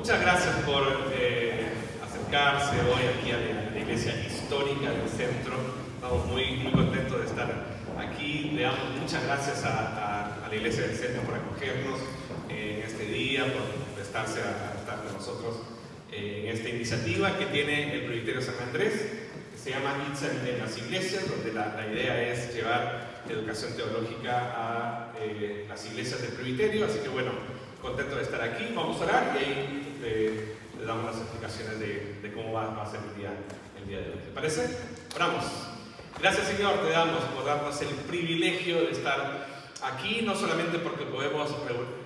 muchas gracias por acercarse hoy aquí a la iglesia histórica del centro. Estamos muy contentos de estar aquí. Le damos muchas gracias a la iglesia del centro por acogernos en este día, por prestarse a estar con nosotros en esta iniciativa que tiene el Presbiterio San Andrés, que se llama ITSA en las iglesias, donde la idea es llevar educación teológica a las iglesias del presbiterio. Así que bueno, contento de estar aquí. Vamos a orar y ahí le damos las explicaciones de cómo va a ser el día de hoy. ¿Te parece? Oramos. Gracias, Señor, te damos por darnos el privilegio de estar aquí, no solamente porque podemos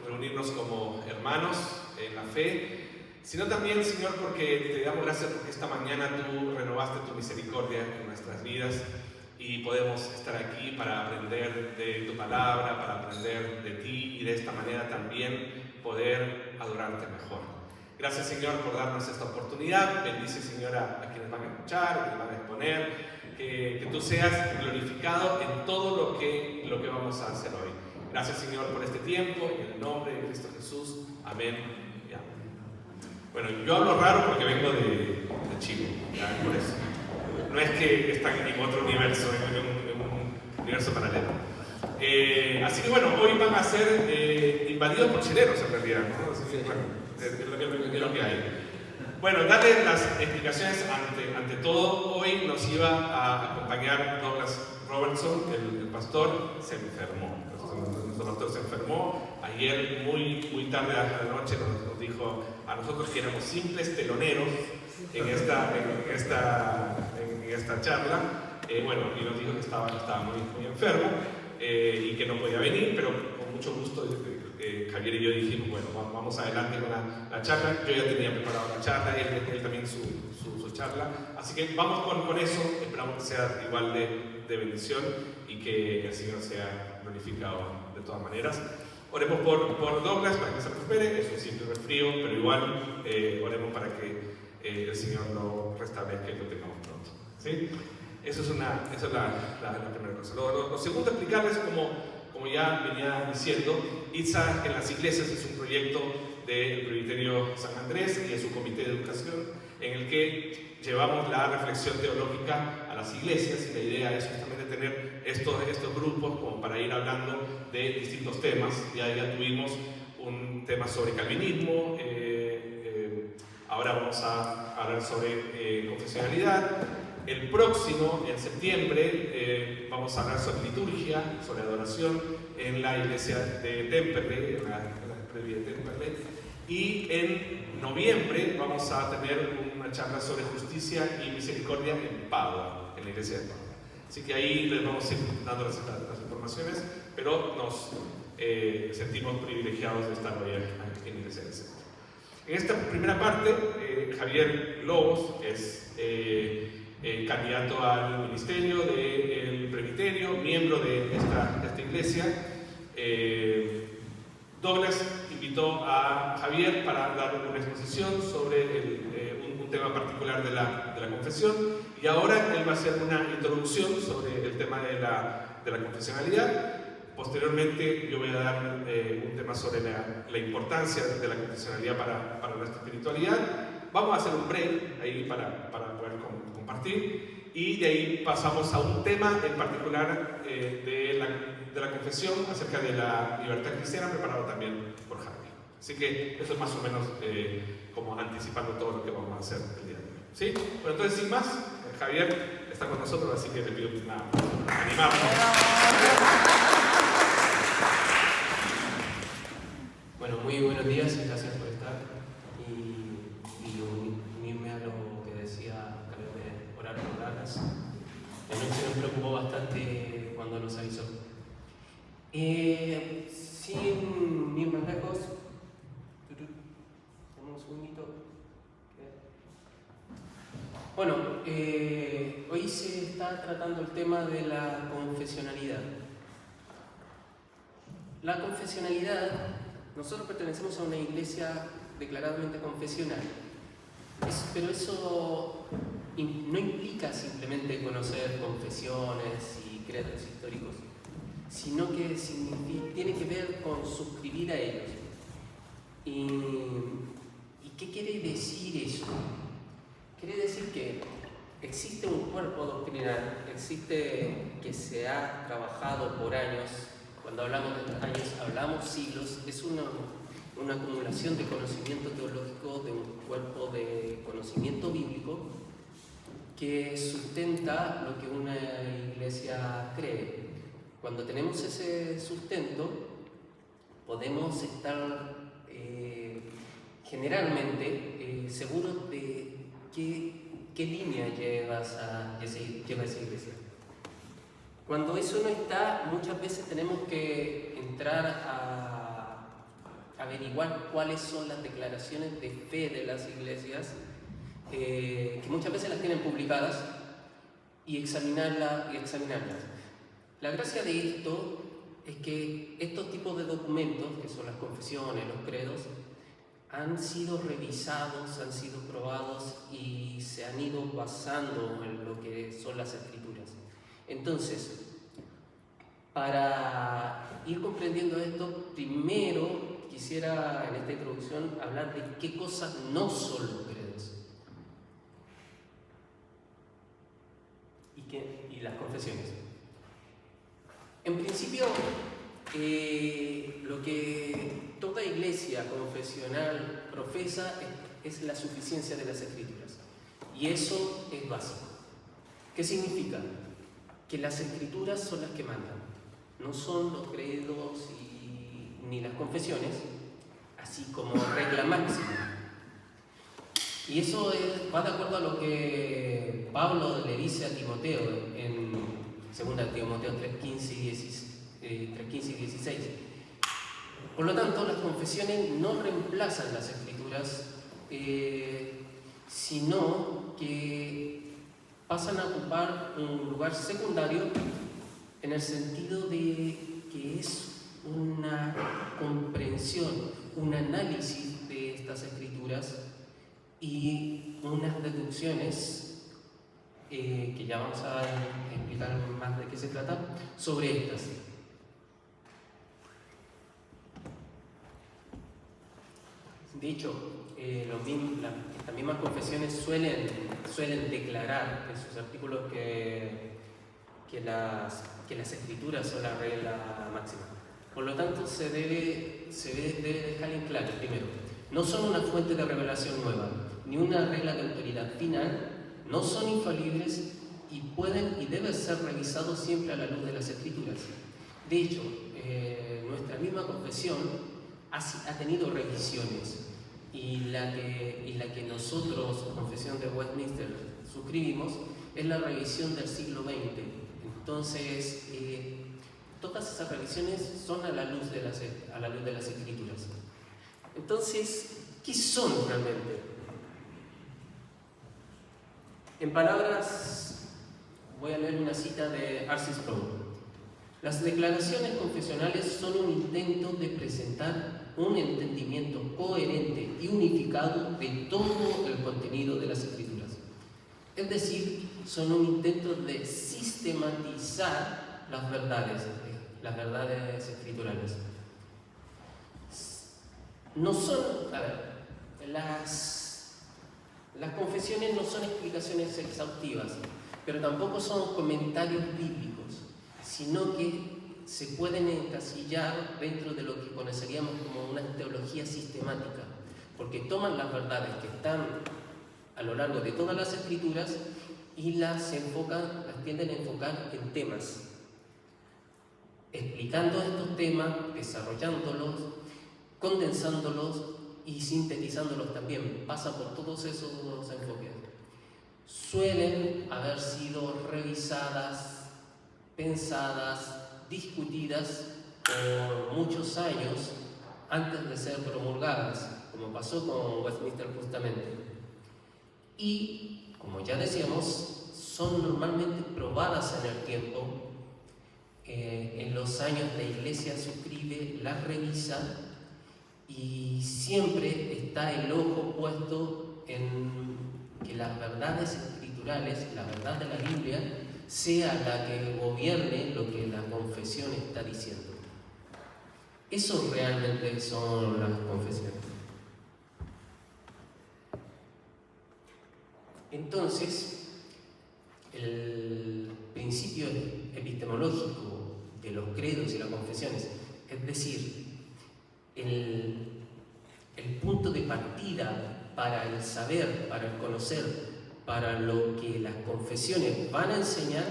reunirnos como hermanos en la fe, sino también, Señor, porque te damos gracias porque esta mañana tú renovaste tu misericordia en nuestras vidas y podemos estar aquí para aprender de tu palabra, para aprender de ti y de esta manera también poder adorarte mejor. Gracias, Señor, por darnos esta oportunidad. Bendice, Señor, a quienes van a escuchar, a quienes van a exponer, que tú seas glorificado en todo lo que vamos a hacer hoy. Gracias, Señor, por este tiempo, en el nombre de Cristo Jesús. Amén y amén. Bueno, yo hablo raro porque vengo de Chile, ¿ya? Por eso. No es que están en otro universo, en un universo paralelo. Así que bueno, hoy van a ser invadidos por chilenos en realidad, ¿no? Así que bueno, es lo que hay. Bueno, darle las explicaciones ante todo. Hoy nos iba a acompañar Douglas Robertson, el pastor, se enfermó. Nuestro pastor se enfermó. Ayer muy tarde a la noche nos dijo a nosotros que éramos simples teloneros en esta charla. Bueno, y nos dijo que estaba muy enfermo y que no podía venir, pero con mucho gusto Javier y yo dijimos, bueno, vamos adelante con la charla. Yo ya tenía preparado la charla, él también su charla, así que vamos con eso. Esperamos que sea igual de bendición y que el Señor sea glorificado de todas maneras. Oremos por Douglas para que se recupere. Es un simple resfrío, pero igual oremos para que el Señor lo restablezca y lo tengamos pronto, ¿sí? Eso es la primera cosa. Lo segundo, explicarles como ya venía diciendo, ITSA en las iglesias es un proyecto del Presbiterio San Andrés y de su comité de educación en el que llevamos la reflexión teológica a las iglesias, y la idea es justamente tener estos grupos como para ir hablando de distintos temas. Ya tuvimos un tema sobre calvinismo, ahora vamos a hablar sobre confesionalidad. El próximo, en septiembre, vamos a hablar sobre liturgia, sobre adoración en la iglesia de Temperley, en la presbiterio de Temperley. Y en noviembre vamos a tener una charla sobre justicia y misericordia en Padua, en la iglesia de Padua. Así que ahí les vamos a ir dando las informaciones, pero nos sentimos privilegiados de estar hoy aquí en la iglesia del centro. En esta primera parte, Javier Lobos es candidato al ministerio del presbiterio, miembro de esta iglesia. Douglas invitó a Javier para dar una exposición sobre un tema particular de la confesión, y ahora él va a hacer una introducción sobre el tema de la confesionalidad. Posteriormente yo voy a dar un tema sobre la importancia de la confesionalidad para nuestra espiritualidad. Vamos a hacer un break ahí para poder compartir, y de ahí pasamos a un tema en particular de la confesión acerca de la libertad cristiana, preparado también por Javier. Así que eso es más o menos como anticipando todo lo que vamos a hacer el día de hoy, ¿sí? Bueno, entonces sin más, Javier está con nosotros, así que le pido animarnos. Bueno, muy buenos días y gracias por estar y unirme a lo que decía Javier de orar por Dallas. Anoche nos preocupó bastante cuando nos avisó. Sin ir más lejos, un segundito. Bueno, hoy se está tratando el tema de la confesionalidad. La confesionalidad, nosotros pertenecemos a una iglesia declaradamente confesional, pero eso no implica simplemente conocer confesiones y credos históricos, sino que tiene que ver con suscribir a ellos. ¿Y qué que existe un cuerpo doctrinal, existe que se ha trabajado por años. Cuando hablamos de años, hablamos siglos. Es una acumulación de conocimiento teológico, de un cuerpo de conocimiento bíblico que sustenta lo que una iglesia cree. Cuando tenemos ese sustento, podemos estar generalmente seguros de qué línea lleva esa iglesia. Cuando eso no está, muchas veces tenemos que entrar a averiguar cuáles son las declaraciones de fe de las iglesias, que muchas veces las tienen publicadas, y examinarlas. La gracia de esto es que estos tipos de documentos, que son las confesiones, los credos, han sido revisados, han sido probados y se han ido basando en lo que son las escrituras. Entonces, para ir comprendiendo esto, primero quisiera en esta introducción hablar de qué cosas no son los credos y las confesiones. En principio, lo que toda iglesia confesional profesa es la suficiencia de las escrituras, y eso es básico. ¿Qué significa? Que las escrituras son las que mandan, no son los credos ni las confesiones, así como regla máxima. Y eso va de acuerdo a lo que Pablo le dice a Timoteo en 2 Timoteo 3:15 y 16. Por lo tanto, las confesiones no reemplazan las escrituras, sino que pasan a ocupar un lugar secundario en el sentido de que es una comprensión, un análisis de estas escrituras y unas deducciones que ya vamos a explicar más de qué se trata sobre estas. De hecho, estas mismas confesiones suelen declarar en sus artículos que las escrituras son la regla máxima. Por lo tanto, se debe dejar en claro, primero, no son una fuente de revelación nueva, ni una regla de autoridad final, no son infalibles y pueden y deben ser revisados siempre a la luz de las escrituras. De hecho, nuestra misma confesión ha tenido revisiones, y la que nosotros, Confesión de Westminster, suscribimos es la revisión del siglo XX. Entonces, todas esas revisiones son a la luz de las escrituras. Entonces, ¿qué son realmente? En palabras, voy a leer una cita de R.C. Sproul. Las declaraciones confesionales son un intento de presentar un entendimiento coherente y unificado de todo el contenido de las escrituras. Es decir, son un intento de sistematizar las verdades escriturales. No son, las confesiones no son explicaciones exhaustivas, pero tampoco son comentarios bíblicos, sino que se pueden encasillar dentro de lo que conoceríamos como una teología sistemática, porque toman las verdades que están a lo largo de todas las escrituras y las tienden a enfocar en temas, explicando estos temas, desarrollándolos, condensándolos y sintetizándolos también. Pasa por todos esos enfoques. Suelen haber sido revisadas, pensadas, discutidas por muchos años antes de ser promulgadas, como pasó con Westminster justamente. Y, como ya decíamos, son normalmente probadas en el tiempo. En los años la Iglesia suscribe, las revisa, y siempre está el ojo puesto en que las verdades escriturales, la verdad de la Biblia, sea la que gobierne lo que la confesión está diciendo. Eso realmente son las confesiones. Entonces, el principio epistemológico de los credos y las confesiones, es decir, el punto de partida para el saber, para el conocer, para lo que las confesiones van a enseñar,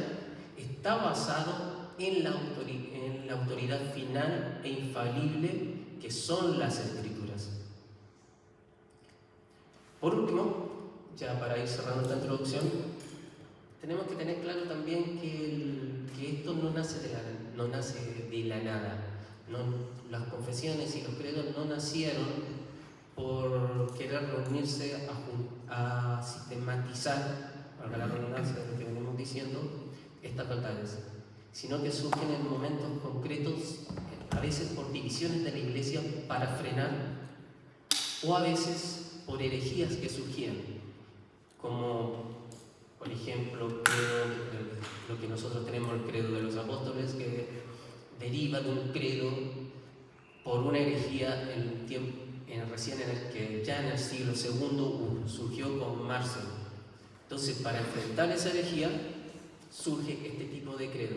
está basado en la autoridad final e infalible que son las Escrituras. Por último, ya para ir cerrando esta introducción, tenemos que tener claro también que esto no nace de la nada. Las confesiones y los credos no nacieron por querer reunirse a sistematizar, para la redundancia de lo que venimos diciendo, estas verdades, sino que surgen en momentos concretos, a veces por divisiones de la Iglesia para frenar, o a veces por herejías que surgían, como por ejemplo lo que nosotros tenemos, el credo de los apóstoles, que deriva de un credo por una herejía recién en el que ya en el siglo II surgió con Marcion. Entonces, para enfrentar esa herejía surge este tipo de credo.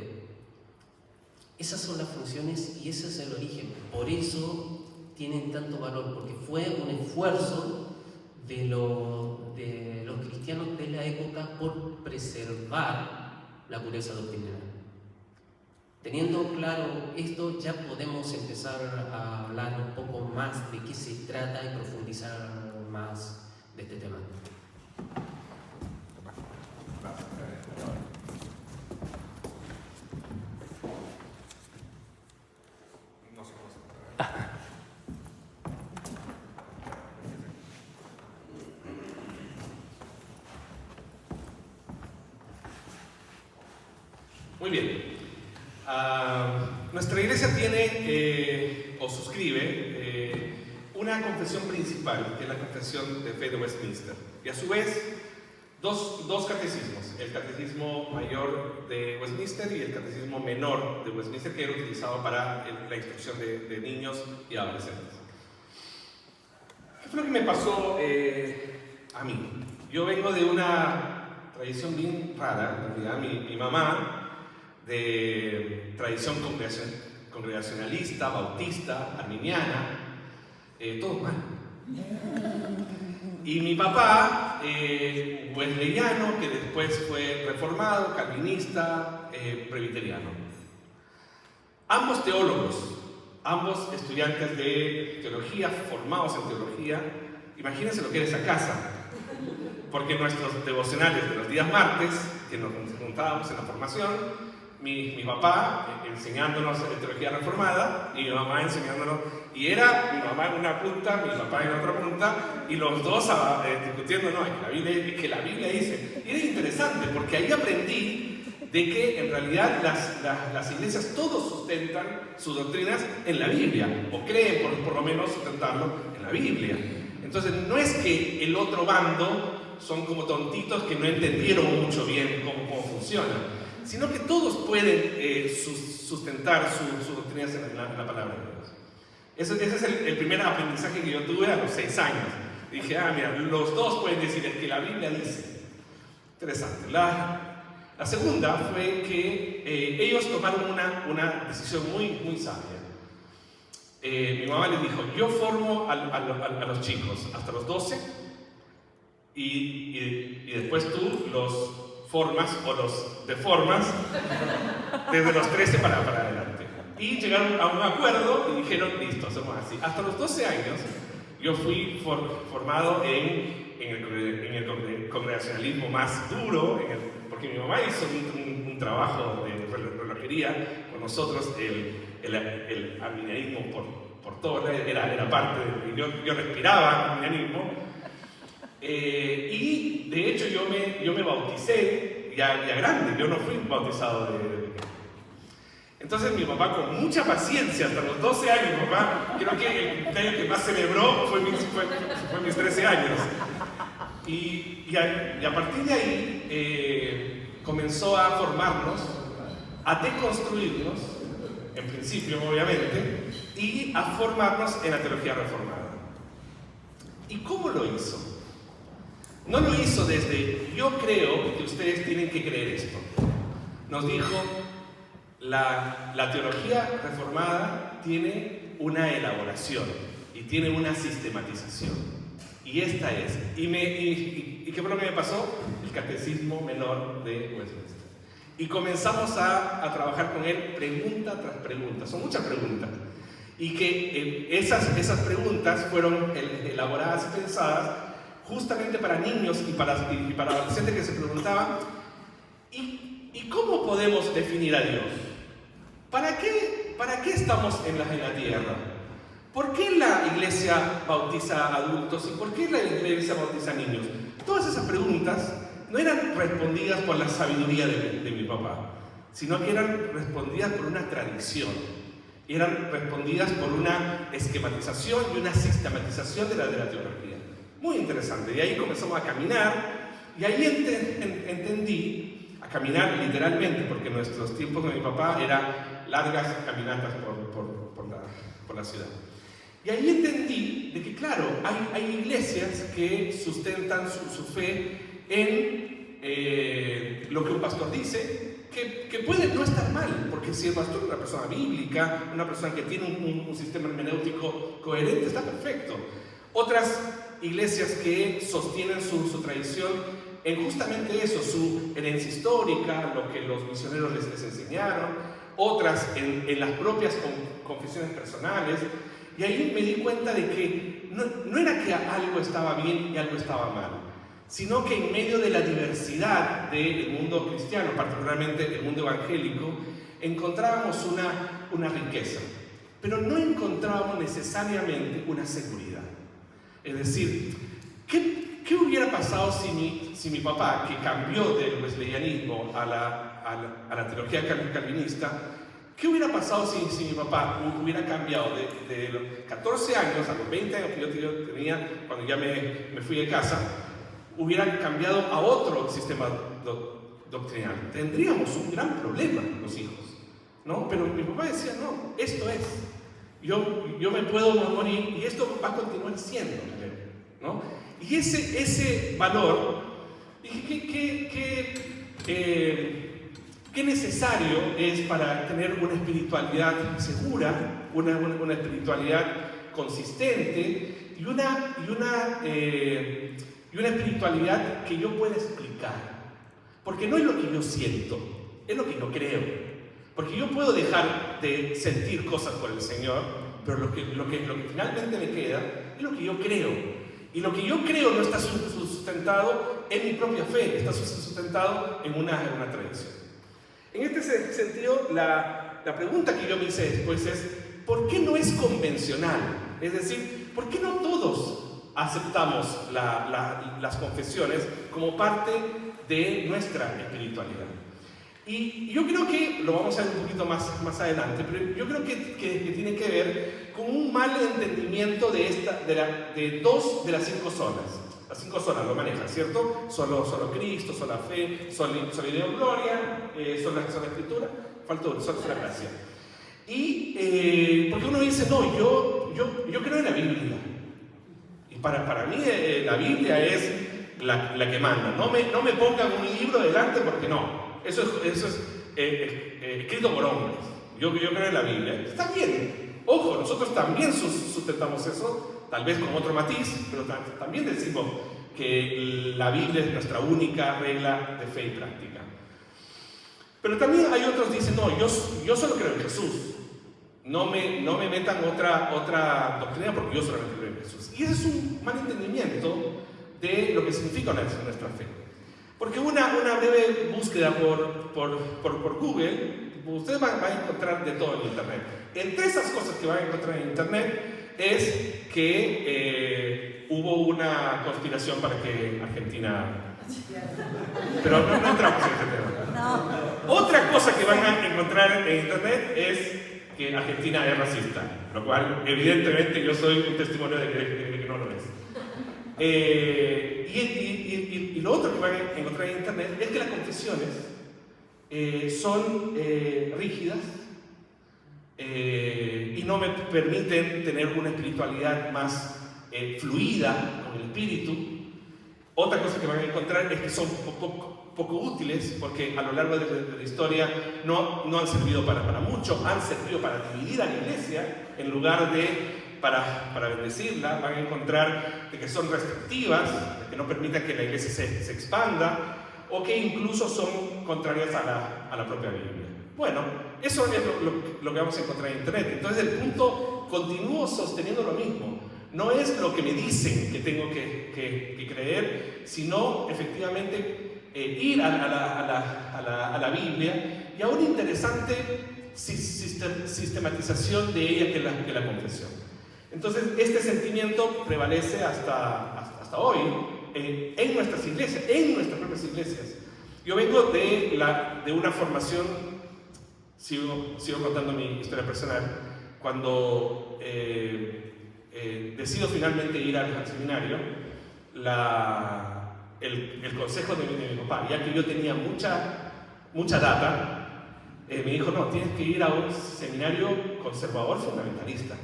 Esas son las funciones y ese es el origen. Por eso tienen tanto valor, porque fue un esfuerzo de los cristianos de la época por preservar la pureza doctrinal. Teniendo claro esto, ya podemos empezar a hablar un poco más de qué se trata y profundizar más de este tema. Muy bien. Nuestra iglesia tiene o suscribe una confesión principal, que es la Confesión de Fe de Westminster, y a su vez dos catecismos, el Catecismo Mayor de Westminster y el Catecismo Menor de Westminster, que era utilizado para la instrucción de niños y adolescentes. ¿Qué fue lo que me pasó a mí? Yo vengo de una tradición bien rara, en realidad. Mi mamá, de tradición congregacionalista, bautista, arminiana, todo mal. Y mi papá, wesleyano, que después fue reformado, calvinista, presbiteriano. Ambos teólogos, ambos estudiantes de teología, formados en teología. Imagínense lo que era esa casa, porque nuestros devocionales de los días martes, que nos juntábamos en la formación, mi papá enseñándonos teología reformada y mi mamá enseñándonos, y era mi mamá en una punta, mi papá en otra punta, y los dos discutiendo, no, es que la Biblia dice. Y era interesante porque ahí aprendí de que en realidad las iglesias todos sustentan sus doctrinas en la Biblia, o creen por lo menos sustentarlo en la Biblia. Entonces no es que el otro bando son como tontitos que no entendieron mucho bien cómo funciona, sino que todos pueden sustentar sus doctrinas en la palabra de Dios. Ese es el primer aprendizaje que yo tuve a los 6 años. Dije, mira, los dos pueden decir el que la Biblia dice. Interesante. La segunda fue que ellos tomaron una decisión muy sabia. Mi mamá les dijo, yo formo a los chicos hasta los 12 y después tú los formas o los deformas desde los 13 para adelante. Y llegaron a un acuerdo y dijeron, listo, hacemos así. Hasta los 12 años yo fui formado en el congregacionalismo más duro, porque mi mamá hizo un trabajo de relojería con nosotros, el arminianismo por todo, era parte de yo respiraba arminianismo. Y de hecho yo me bauticé ya grande, yo no fui bautizado de pequeño. Entonces mi papá, con mucha paciencia, hasta los 12 años, papá, creo que el cumpleaños que más celebró fue mis 13 años. Y a partir de ahí comenzó a formarnos, a deconstruirnos, en principio obviamente, y a formarnos en la teología reformada. ¿Y cómo lo hizo? No lo hizo desde yo creo que ustedes tienen que creer esto. Nos dijo, la teología reformada tiene una elaboración y tiene una sistematización. Y esta es. ¿Y qué fue lo que me pasó? El catecismo menor de Westminster. Y comenzamos a trabajar con él pregunta tras pregunta. Son muchas preguntas. Y que esas preguntas fueron elaboradas y pensadas justamente para niños y para adolescentes que se preguntaban ¿y cómo podemos definir a Dios? ¿Para qué estamos en la tierra? ¿Por qué la iglesia bautiza adultos y por qué la iglesia bautiza niños? Todas esas preguntas no eran respondidas por la sabiduría de mi papá, sino que eran respondidas por una tradición, eran respondidas por una esquematización y una sistematización de la teología. Muy interesante. Y ahí comenzamos a caminar, y ahí entendí, a caminar literalmente, porque nuestros tiempos con mi papá eran largas caminatas por la ciudad. Y ahí entendí de que, claro, hay iglesias que sustentan su fe en lo que un pastor dice, que puede no estar mal, porque si el pastor es una persona bíblica, una persona que tiene un sistema hermenéutico coherente, está perfecto. Otras iglesias que sostienen su tradición en justamente eso, su herencia histórica, lo que los misioneros les enseñaron, otras en las propias confesiones personales. Y ahí me di cuenta de que no era que algo estaba bien y algo estaba mal, sino que en medio de la diversidad del mundo cristiano, particularmente el mundo evangélico, encontrábamos una riqueza, pero no encontrábamos necesariamente una seguridad. Es decir, ¿qué hubiera pasado si mi papá, que cambió del wesleyanismo a la teología calvinista, qué hubiera pasado si mi papá hubiera cambiado de los 14 años a los 20 años que yo tenía cuando ya me fui de casa, hubiera cambiado a otro sistema doctrinal? Tendríamos un gran problema los hijos, ¿no? Pero mi papá decía, no, esto es. Yo me puedo morir y esto va a continuar siendo, ¿no? Y ese valor, dije, qué necesario es para tener una espiritualidad segura, una espiritualidad consistente y una espiritualidad que yo pueda explicar. Porque no es lo que yo siento, es lo que yo creo. Porque yo puedo dejar de sentir cosas por el Señor, pero lo que finalmente me queda es lo que yo creo. Y lo que yo creo no está sustentado en mi propia fe, está sustentado en una tradición. En este sentido, la pregunta que yo me hice después es, ¿por qué no es convencional? Es decir, ¿por qué no todos aceptamos las confesiones como parte de nuestra espiritualidad? Y yo creo que, lo vamos a ver un poquito más adelante, pero yo creo que tiene que ver con un mal entendimiento de dos de las 5 solas. Las 5 solas lo manejan, ¿cierto? Solo Cristo, sola fe, sola ideo gloria, sola escritura, falta una, sola gracia. Y porque uno dice, no, yo creo en la Biblia. Y para mí la Biblia es la que manda. No me pongan un libro delante porque no. Eso es escrito por hombres. Yo creo en la Biblia. Está bien. Ojo, nosotros también sustentamos eso, tal vez con otro matiz, pero también decimos que la Biblia es nuestra única regla de fe y práctica. Pero también hay otros que dicen, no, yo solo creo en Jesús. No me metan otra doctrina porque yo solamente creo en Jesús. Y ese es un mal entendimiento de lo que significa nuestra fe. Porque una breve búsqueda por Google, ustedes van a encontrar de todo en Internet. Entre esas cosas que van a encontrar en Internet es que hubo una conspiración para que Argentina... Pero no entramos en ese tema. No. Otra cosa que van a encontrar en Internet es que Argentina es racista, lo cual evidentemente yo soy un testimonio de que no lo es. Y lo otro que van a encontrar en Internet es que las confesiones son rígidas y no me permiten tener una espiritualidad más fluida con el espíritu, Otra cosa que van a encontrar es que son poco útiles, porque a lo largo de la historia no han servido para mucho, han servido para dividir a la iglesia en lugar de para bendecirla. Van a encontrar de que son restrictivas, de que no permitan que la iglesia se expanda, o que incluso son contrarias a la propia Biblia. Bueno, eso es lo que vamos a encontrar en Internet. Entonces el punto, continúo sosteniendo lo mismo. No es lo que me dicen que tengo que creer, sino efectivamente ir a la Biblia, y a una interesante sistematización de ella que la confesión. Entonces este sentimiento prevalece hasta hoy en nuestras iglesias, en nuestras propias iglesias. Yo vengo de una formación, sigo contando mi historia personal, cuando decido finalmente ir al seminario. El consejo de mi papá, ya que yo tenía mucha data, me dijo: no, tienes que ir a un seminario conservador fundamentalista.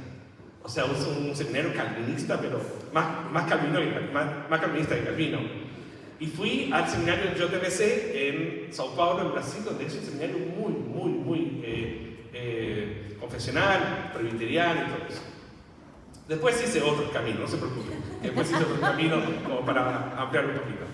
O sea, un seminario calvinista, pero más calvinista que Calvino. Y fui al seminario JMC en Sao Paulo, en Brasil, donde es un seminario muy confesional, presbiteriano y todo eso. Después hice otro camino, no se preocupen. Después hice otro camino como para ampliar un poquito.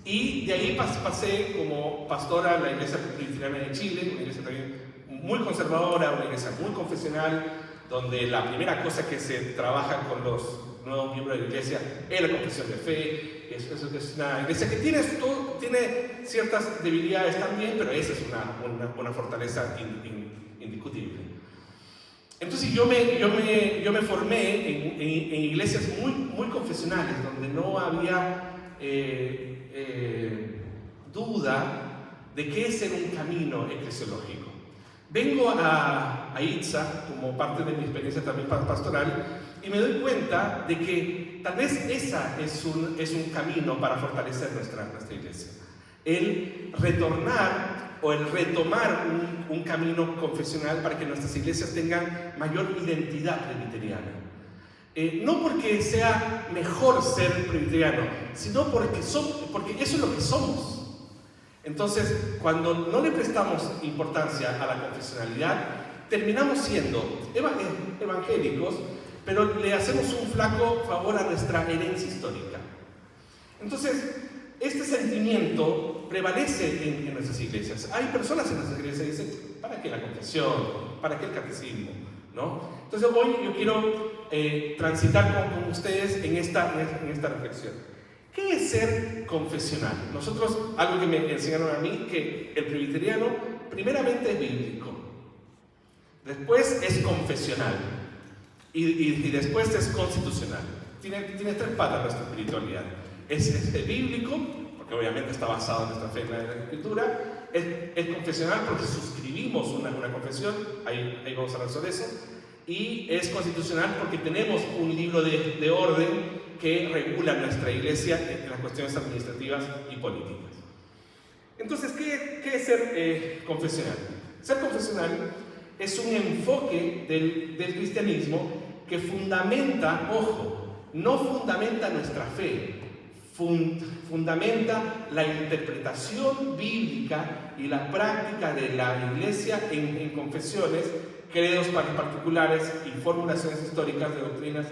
Y de ahí pasé como pastor a la Iglesia Presbiteriana de Chile, una iglesia también muy conservadora, una iglesia muy confesional, donde la primera cosa que se trabaja con los nuevos miembros de la iglesia es la confesión de fe. Es una iglesia que tiene ciertas debilidades también, pero esa es una fortaleza indiscutible. Entonces yo me formé en iglesias muy confesionales, donde no había duda de qué es ser un camino eclesiológico. Vengo a ITSA como parte de mi experiencia también pastoral, y me doy cuenta de que tal vez esa es un camino para fortalecer nuestra iglesia. El retornar o el retomar un camino confesional para que nuestras iglesias tengan mayor identidad presbiteriana. No porque sea mejor ser presbiteriano, sino porque eso es lo que somos. Entonces, cuando no le prestamos importancia a la confesionalidad, terminamos siendo evangélicos, pero le hacemos un flaco favor a nuestra herencia histórica. Entonces, este sentimiento prevalece en nuestras iglesias. Hay personas en nuestras iglesias que dicen: ¿para qué la confesión? ¿Para qué el catecismo? ¿No? Entonces hoy yo quiero transitar con ustedes en esta reflexión. ¿Qué es ser confesional? Nosotros, algo que me enseñaron a mí, que el presbiteriano primeramente es bíblico, después es confesional y después es constitucional. Tiene tres patas nuestra espiritualidad. Es bíblico, porque obviamente está basado en nuestra fe en la Escritura. Es confesional porque suscribimos una confesión, ahí vamos a hablar sobre eso. Y es constitucional porque tenemos un libro de orden que regula nuestra iglesia en las cuestiones administrativas y políticas. Entonces, ¿qué es ser confesional? Ser confesional es un enfoque del cristianismo que fundamenta, ojo, no fundamenta nuestra fe, fundamenta la interpretación bíblica y la práctica de la iglesia en confesiones, credos particulares y formulaciones históricas de doctrinas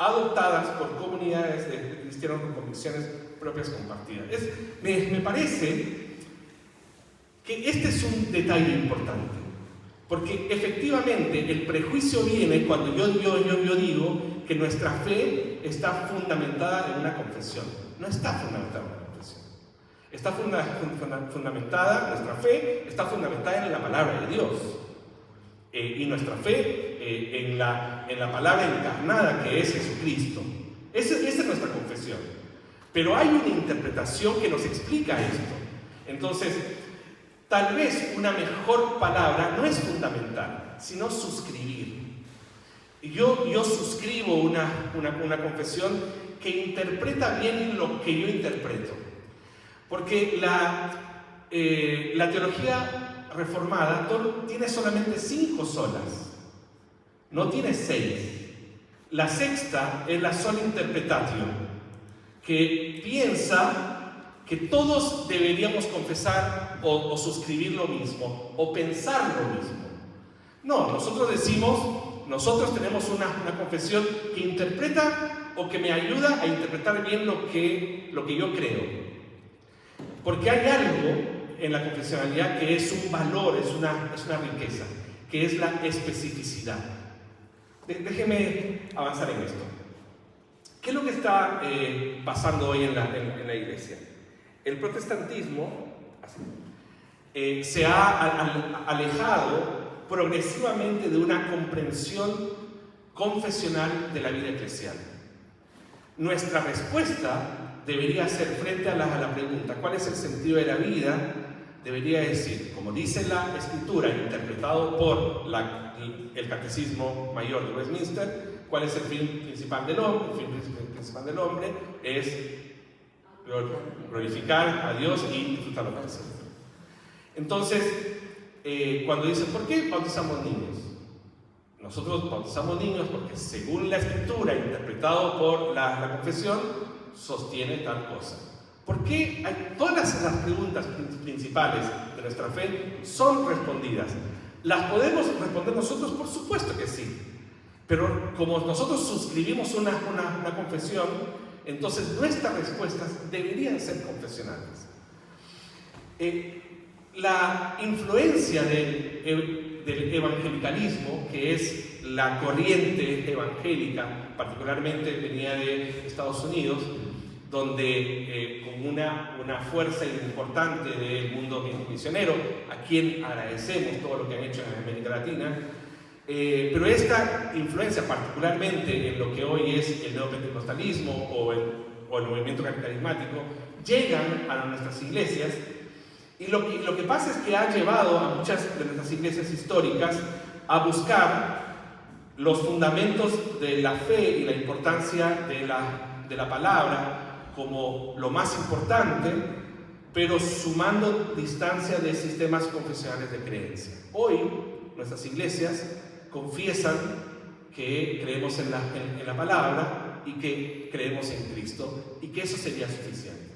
adoptadas por comunidades de cristianos con convicciones propias compartidas. Me parece que este es un detalle importante, porque efectivamente el prejuicio viene cuando yo digo que nuestra fe está fundamentada en una confesión. No está fundamentada en una confesión. Está fundamentada, nuestra fe está fundamentada en la palabra de Dios. Y nuestra fe en la palabra encarnada que es Jesucristo. Esa es nuestra confesión. Pero hay una interpretación que nos explica esto. Entonces, tal vez una mejor palabra no es fundamental, sino suscribir. Yo suscribo una confesión que interpreta bien lo que yo interpreto. Porque la teología reformada tiene solamente 5 solas, no tiene 6. La sexta es la sola interpretatio, que piensa que todos deberíamos confesar o suscribir lo mismo, o pensar lo mismo. No, nosotros decimos, nosotros tenemos una confesión que interpreta o que me ayuda a interpretar bien lo que yo creo. Porque hay algo en la confesionalidad que es un valor, es una riqueza, que es la especificidad. Déjeme avanzar en esto. ¿Qué es lo que está pasando hoy en la iglesia? El protestantismo se ha alejado progresivamente de una comprensión confesional de la vida eclesial. Nuestra respuesta debería ser, frente a la pregunta ¿cuál es el sentido de la vida?, debería decir, como dice la Escritura, interpretado por el Catecismo Mayor de Westminster, ¿cuál es el fin principal del hombre? El fin principal del hombre es glorificar a Dios y disfrutar lo que hace. Entonces, cuando dicen, ¿por qué bautizamos niños? Nosotros bautizamos niños porque según la Escritura, interpretado por la confesión, sostiene tal cosa. ¿Por qué? Todas las preguntas principales de nuestra fe son respondidas. ¿Las podemos responder nosotros? Por supuesto que sí. Pero como nosotros suscribimos una confesión, entonces nuestras respuestas deberían ser confesionales. La influencia del evangelicalismo, que es la corriente evangélica, particularmente venía de Estados Unidos, donde con una fuerza importante del mundo misionero, a quien agradecemos todo lo que han hecho en América Latina, pero esta influencia, particularmente en lo que hoy es el neopentecostalismo o el movimiento carismático, llegan a nuestras iglesias, y lo que pasa es que ha llevado a muchas de nuestras iglesias históricas a buscar los fundamentos de la fe y la importancia de la palabra como lo más importante, pero sumando distancia de sistemas confesionales de creencia. Hoy nuestras iglesias confiesan que creemos en la palabra y que creemos en Cristo y que eso sería suficiente.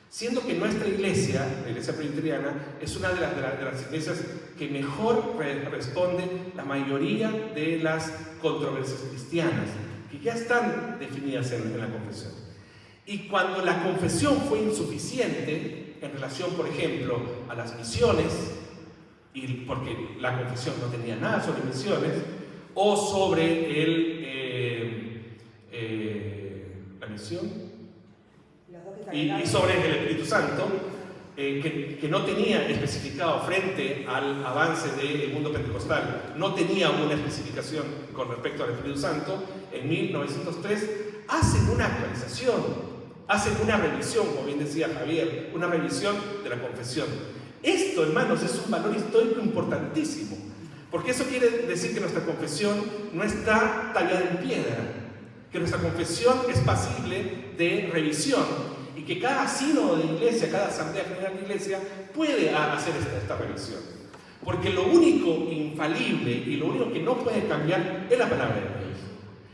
Siendo que nuestra iglesia, la iglesia presbiteriana, es una de las iglesias que mejor responde la mayoría de las controversias cristianas, que ya están definidas en la confesión. Y cuando la confesión fue insuficiente en relación, por ejemplo, a las misiones, y porque la confesión no tenía nada sobre misiones, o sobre la misión, y sobre el Espíritu Santo, que no tenía especificado frente al avance del mundo pentecostal, no tenía una especificación con respecto al Espíritu Santo. En 1903 hacen una actualización, hacen una revisión, como bien decía Javier, una revisión de la confesión. Esto, hermanos, es un valor histórico importantísimo, porque eso quiere decir que nuestra confesión no está tallada en piedra, que nuestra confesión es pasible de revisión y que cada sínodo de iglesia, cada asamblea general de iglesia puede hacer esta revisión. Porque lo único infalible y lo único que no puede cambiar es la palabra de Dios.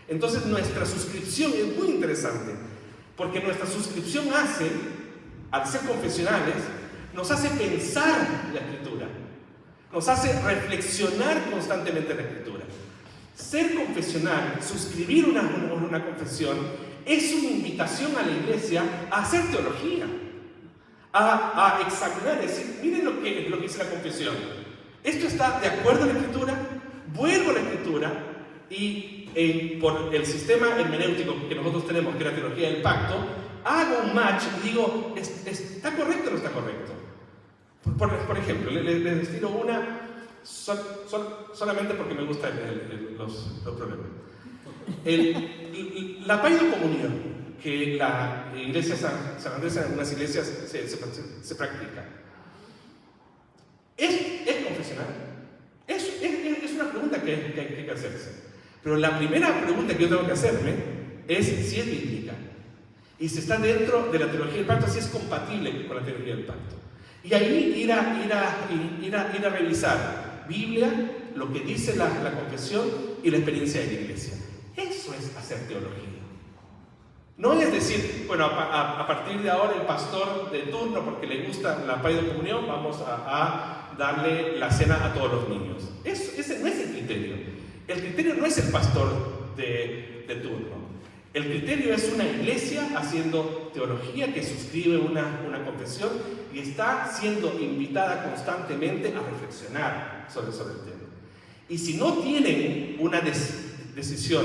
Entonces nuestra suscripción es muy interesante, porque nuestra suscripción hace, al ser confesionales, nos hace pensar la Escritura, nos hace reflexionar constantemente la Escritura. Ser confesional, suscribir una confesión, es una invitación a la iglesia a hacer teología, a examinar, decir, miren lo que dice la confesión. Esto está de acuerdo a la Escritura, vuelvo a la Escritura y por el sistema hermenéutico que nosotros tenemos, que es la teología del pacto, hago un match y digo, ¿está correcto o no está correcto? Por ejemplo, les tiro una solamente porque me gustan los problemas. La paido comunión, que la iglesia San Andrés en algunas iglesias se practica, ¿es confesional? Es una pregunta que hay que hacerse. Pero la primera pregunta que yo tengo que hacerme es si es bíblica y si está dentro de la teología del pacto, si es compatible con la teología del pacto. Y ahí ir a revisar Biblia, lo que dice la confesión y la experiencia de la iglesia. Eso Eso es hacer teología. No es decir, bueno, a partir de ahora el pastor de turno, porque le gusta la paz de comunión, vamos a darle la cena a todos los niños. Ese no es el criterio. El criterio no es el pastor de turno. El criterio es una iglesia haciendo teología que suscribe una confesión y está siendo invitada constantemente a reflexionar sobre el tema. Y si no tienen una decisión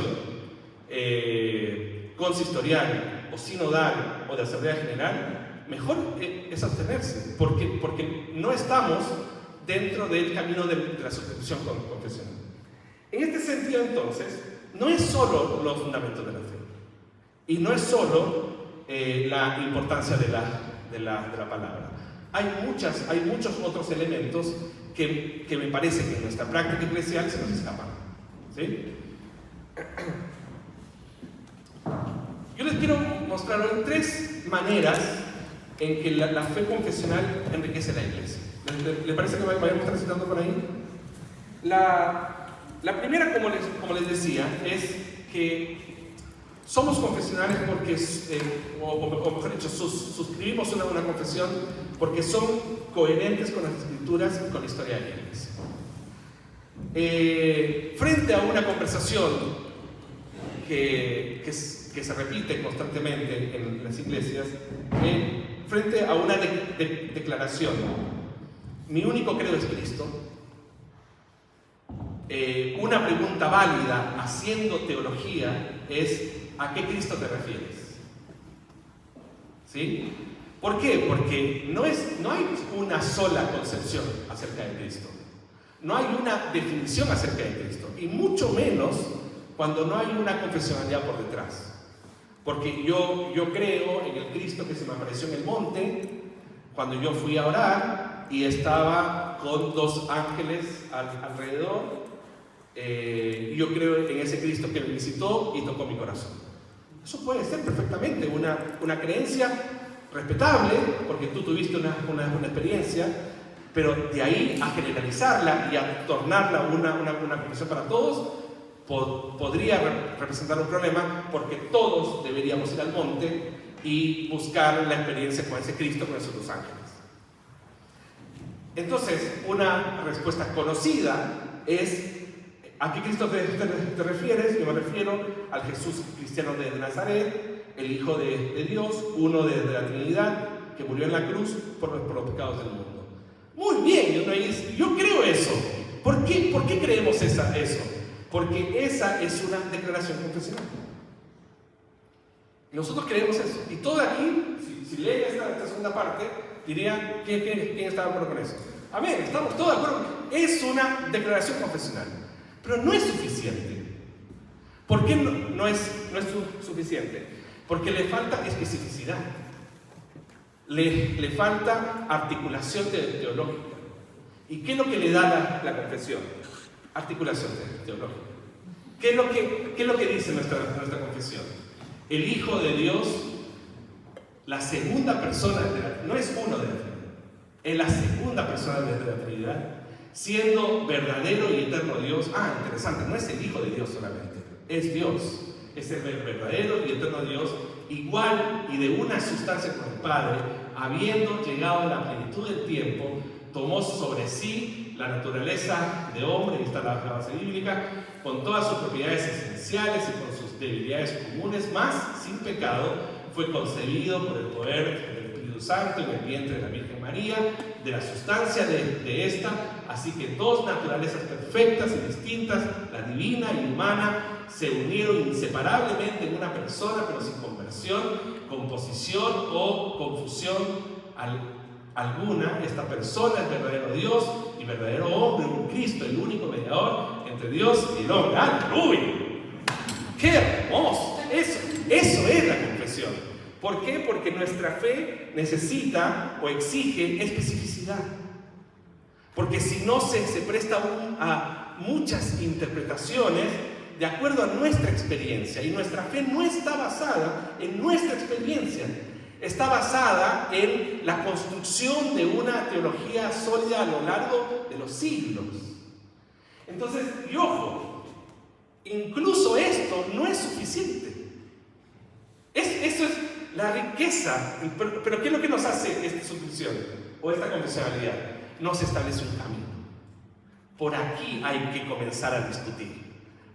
consistorial o sinodal o de asamblea general, mejor es abstenerse, porque no estamos dentro del camino de la suscripción confesional. En este sentido, entonces, no es solo los fundamentos de la fe y no es solo la importancia de la palabra. Hay muchos otros elementos que me parece que en nuestra práctica eclesial se nos escapan, ¿sí? Yo les quiero mostrar hoy 3 maneras en que la fe confesional enriquece la iglesia. ¿Le parece que vayamos transitando por ahí? La primera, como les decía, es que somos confesionales porque, o mejor dicho, suscribimos una confesión porque son coherentes con las escrituras y con la historia de la iglesia. Frente a una conversación que se repite constantemente en las iglesias, frente a una declaración, mi único credo es Cristo, una pregunta válida haciendo teología es: ¿a qué Cristo te refieres? ¿Sí? ¿Por qué? Porque no hay una sola concepción acerca de Cristo, no hay una definición acerca de Cristo, y mucho menos cuando no hay una confesionalidad por detrás. Porque yo creo en el Cristo que se me apareció en el monte cuando yo fui a orar y estaba con 2 ángeles alrededor. Y yo creo en ese Cristo que me visitó y tocó mi corazón. Eso puede ser perfectamente una creencia respetable, porque tú tuviste una experiencia, pero de ahí a generalizarla y a tornarla una confesión para todos, podría representar un problema, porque todos deberíamos ir al monte y buscar la experiencia con ese Cristo, con esos 2 ángeles. Entonces, una respuesta conocida es: ¿a qué Cristo te refieres? Yo me refiero al Jesús cristiano de Nazaret, el Hijo de Dios, uno de la Trinidad, que murió en la cruz por los pecados del mundo. Muy bien, yo creo eso. ¿Por qué creemos eso? Porque esa es una declaración confesional. Nosotros creemos eso. Y todo aquí, si leen esta segunda parte, dirían: ¿quién está de acuerdo con eso? Amén, estamos todos de acuerdo. Es una declaración confesional. Pero no es suficiente. ¿Por qué no es suficiente? Porque le falta especificidad. Le falta articulación teológica. ¿Y qué es lo que le da la confesión? Articulación teológica. ¿Qué es lo que dice nuestra confesión? El Hijo de Dios, la segunda persona no es uno de la Trinidad, es la segunda persona de la Trinidad, siendo verdadero y eterno Dios. Interesante, no es el Hijo de Dios solamente, es Dios, es el verdadero y eterno Dios, igual y de una sustancia con el Padre, habiendo llegado a la plenitud del tiempo, tomó sobre sí la naturaleza de hombre, y está la base bíblica, con todas sus propiedades esenciales y con sus debilidades comunes, más sin pecado, fue concebido por el poder del Espíritu Santo en el vientre de la Virgen María, de la sustancia de esta, así que 2 naturalezas perfectas y distintas, la divina y humana, se unieron inseparablemente en una persona, pero sin conversión, composición o confusión alguna. Esta persona es verdadero Dios y verdadero hombre, un Cristo, el único mediador entre Dios y el hombre. ¡Aleluya! ¡Qué hermoso! Eso es la confesión. ¿Por qué? Porque nuestra fe necesita o exige especificidad. Porque si no se presta a muchas interpretaciones de acuerdo a nuestra experiencia, y nuestra fe no está basada en nuestra experiencia, está basada en la construcción de una teología sólida a lo largo de los siglos. Entonces, y ojo, incluso esto no es suficiente. Eso es la riqueza. Pero ¿qué es lo que nos hace esta suscripción o esta confesionalidad? Nos establece un camino. Por aquí hay que comenzar a discutir.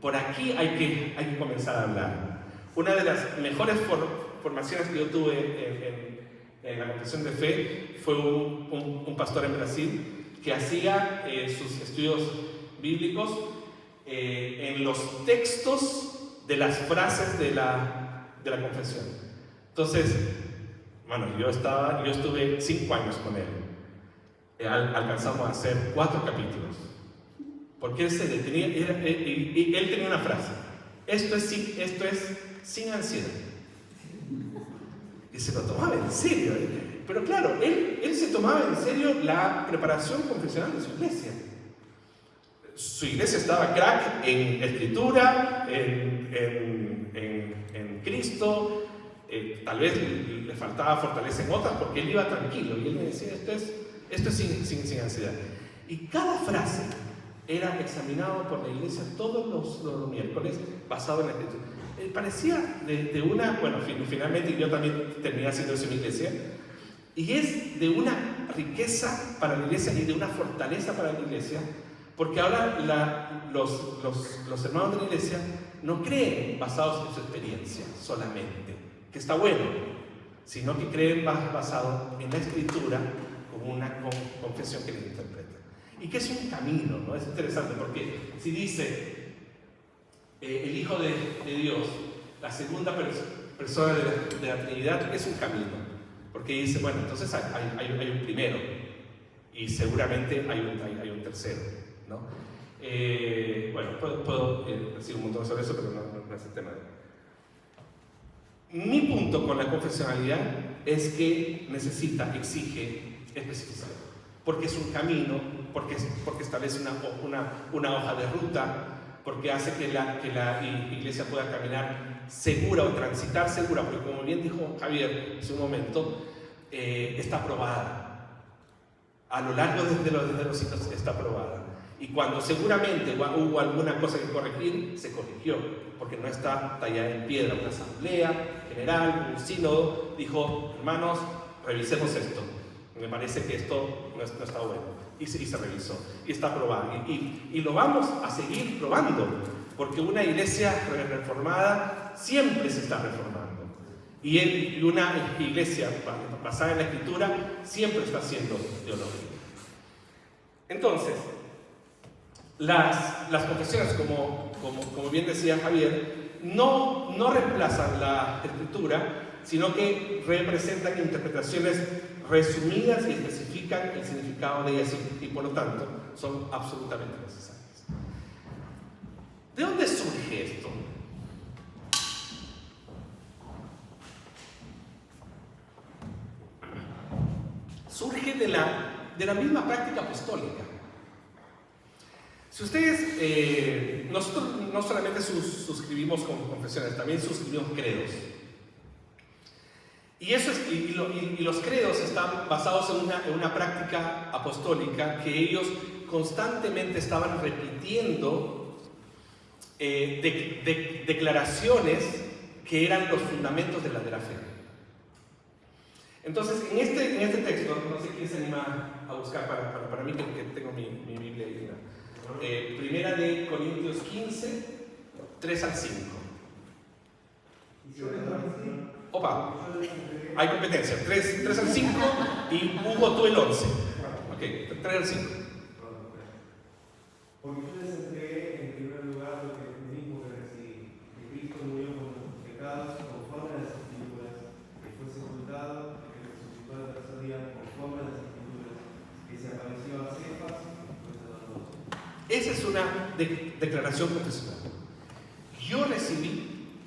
Por aquí hay que comenzar a hablar. Una de las mejores formaciones que yo tuve en la confesión de fe fue un pastor en Brasil que hacía sus estudios bíblicos en los textos de las frases de la confesión. Entonces, bueno, yo estuve 5 años con él. Alcanzamos a hacer 4 capítulos. Porque él se detenía, y él tenía una frase: esto es sin ansiedad. Y se lo tomaba en serio. Pero claro, él se tomaba en serio la preparación confesional de su iglesia. Su iglesia estaba crack en escritura, en Cristo. Tal vez le faltaba fortaleza en otras porque él iba tranquilo. Y él me decía: esto es sin ansiedad. Y cada frase era examinado por la iglesia todos los miércoles, basado en la escritura. Parecía de una, bueno, finalmente yo también terminé haciendo eso en mi iglesia, y es de una riqueza para la iglesia y de una fortaleza para la iglesia, porque ahora los hermanos de la iglesia no creen basados en su experiencia solamente, que está bueno, sino que creen basado en la escritura como una confesión que les interpreta. Y que es un camino, ¿no? Es interesante porque si dice el Hijo de Dios, la segunda persona de la Trinidad, es un camino. Porque dice, bueno, entonces hay un primero y seguramente hay un tercero, ¿no? Bueno, puedo decir un montón sobre eso, pero no es el tema. Mi punto con la confesionalidad es que exige especificidad. Porque es un camino, porque establece una hoja de ruta, porque hace que la iglesia pueda caminar segura o transitar segura, porque como bien dijo Javier hace un momento, está probada. A lo largo de los siglos está probada. Y cuando seguramente hubo alguna cosa que corregir, se corrigió, porque no está tallada en piedra. Una asamblea general, un sínodo, dijo: hermanos, revisemos esto. Me parece que esto no está bueno. Y se revisó. Y está probado. Y lo vamos a seguir probando. Porque una iglesia reformada siempre se está reformando. Y una iglesia basada en la Escritura siempre está siendo teológica. Entonces, las confesiones, como bien decía Javier, no reemplazan la Escritura, sino que representan interpretaciones resumidas y especifican el significado de ellas y por lo tanto son absolutamente necesarias. ¿De dónde surge esto? Surge de la misma práctica apostólica. Si ustedes, nosotros no solamente suscribimos confesiones, también suscribimos credos. Y los credos están basados en una práctica apostólica que ellos constantemente estaban repitiendo declaraciones que eran los fundamentos de la fe. Entonces, en este texto, no sé quién se anima a buscar para mí, que tengo mi Biblia ahí. Primera de Corintios 15, 3 al 5. Opa, hay competencia. 3 al 5 y Hugo tú el 11. Ok, 3 al 5. Porque yo les entregué en primer lugar lo que mismo que recibí, que Cristo murió por nuestros pecados conforme a las Escrituras, que fue sepultado, que resucitó al tercer día conforme a las Escrituras, que se apareció a Cefas y después a los 12. Esa es una declaración confesional. Yo recibí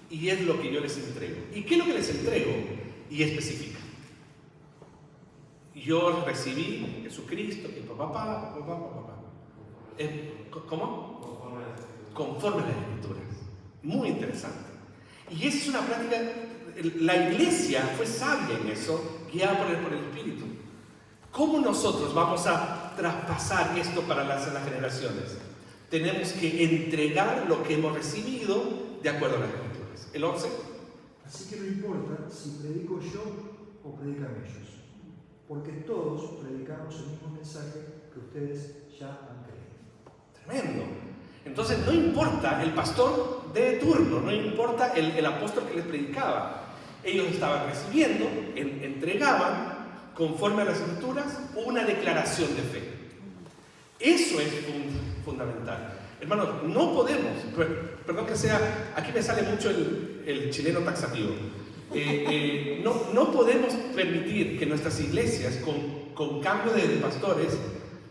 y es lo que yo les entrego. ¿Y qué es lo que les entrego? Y especifica. Yo recibí Jesucristo, que papá. ¿Cómo? Conforme a las Escrituras. Muy interesante. Y esa es una práctica. La iglesia fue sabia en eso, guiada por el Espíritu. ¿Cómo nosotros vamos a traspasar esto para las generaciones? tenemos que entregar lo que hemos recibido de acuerdo a las Escrituras. El 11. Así que no importa si predico yo o predican ellos, porque todos predicamos el mismo mensaje que ustedes ya han creído. Tremendo. Entonces no importa el pastor de turno, no importa el apóstol que les predicaba. Ellos estaban recibiendo, entregaban, conforme a las Escrituras, una declaración de fe. Eso es fundamental. Hermanos, no podemos, perdón que sea, aquí me sale mucho el chileno taxativo. No podemos permitir que nuestras iglesias, con cambio de pastores,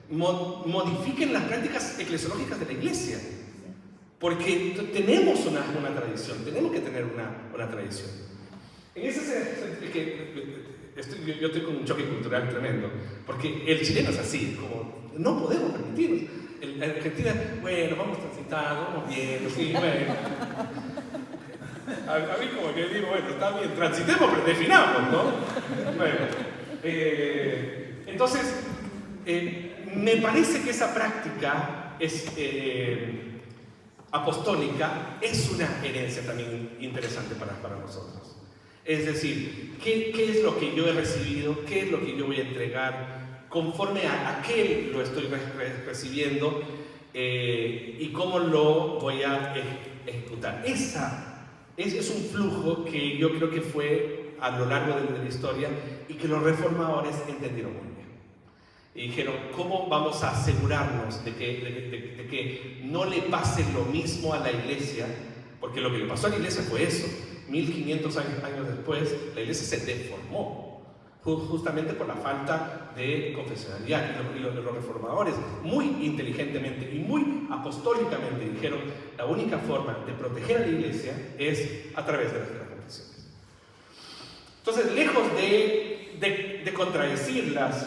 modifiquen las prácticas eclesiológicas de la iglesia. Porque tenemos una tradición, tenemos que tener una tradición. En ese sentido, yo estoy con un choque cultural tremendo, porque el chileno es así, como no podemos permitirnos. En Argentina, bueno, vamos transitando, vamos viendo, sí, bueno. A mí como que digo, bueno, está bien, transitemos, pero definamos, ¿no? Bueno, entonces, me parece que esa práctica apostólica es una herencia también interesante para nosotros. Es decir, ¿qué es lo que yo he recibido? ¿Qué es lo que yo voy a entregar? Conforme a qué lo estoy recibiendo y cómo lo voy a ejecutar. Ese es un flujo que yo creo que fue a lo largo de la historia y que los reformadores entendieron muy bien. Y dijeron, ¿cómo vamos a asegurarnos de que no le pase lo mismo a la iglesia? Porque lo que le pasó a la iglesia fue eso. 1500 años después, la iglesia se deformó. Justamente por la falta de confesionalidad. Y los reformadores, muy inteligentemente y muy apostólicamente, dijeron: la única forma de proteger a la iglesia es a través de las confesiones. Entonces, lejos de contradecir las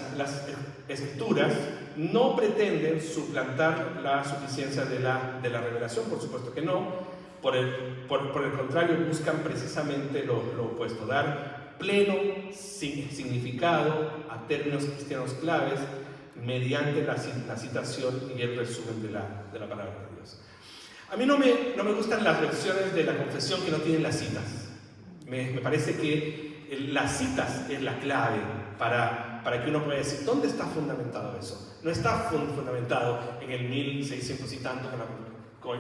escrituras, no pretenden suplantar la suficiencia de la revelación, por supuesto que no. Por el contrario, buscan precisamente lo opuesto, dar pleno significado a términos cristianos claves mediante la citación y el resumen de la palabra de Dios. A mí no me gustan las versiones de la confesión que no tienen las citas. Me parece que las citas es la clave para que uno pueda decir ¿dónde está fundamentado eso? No está fundamentado en el 1600 y tanto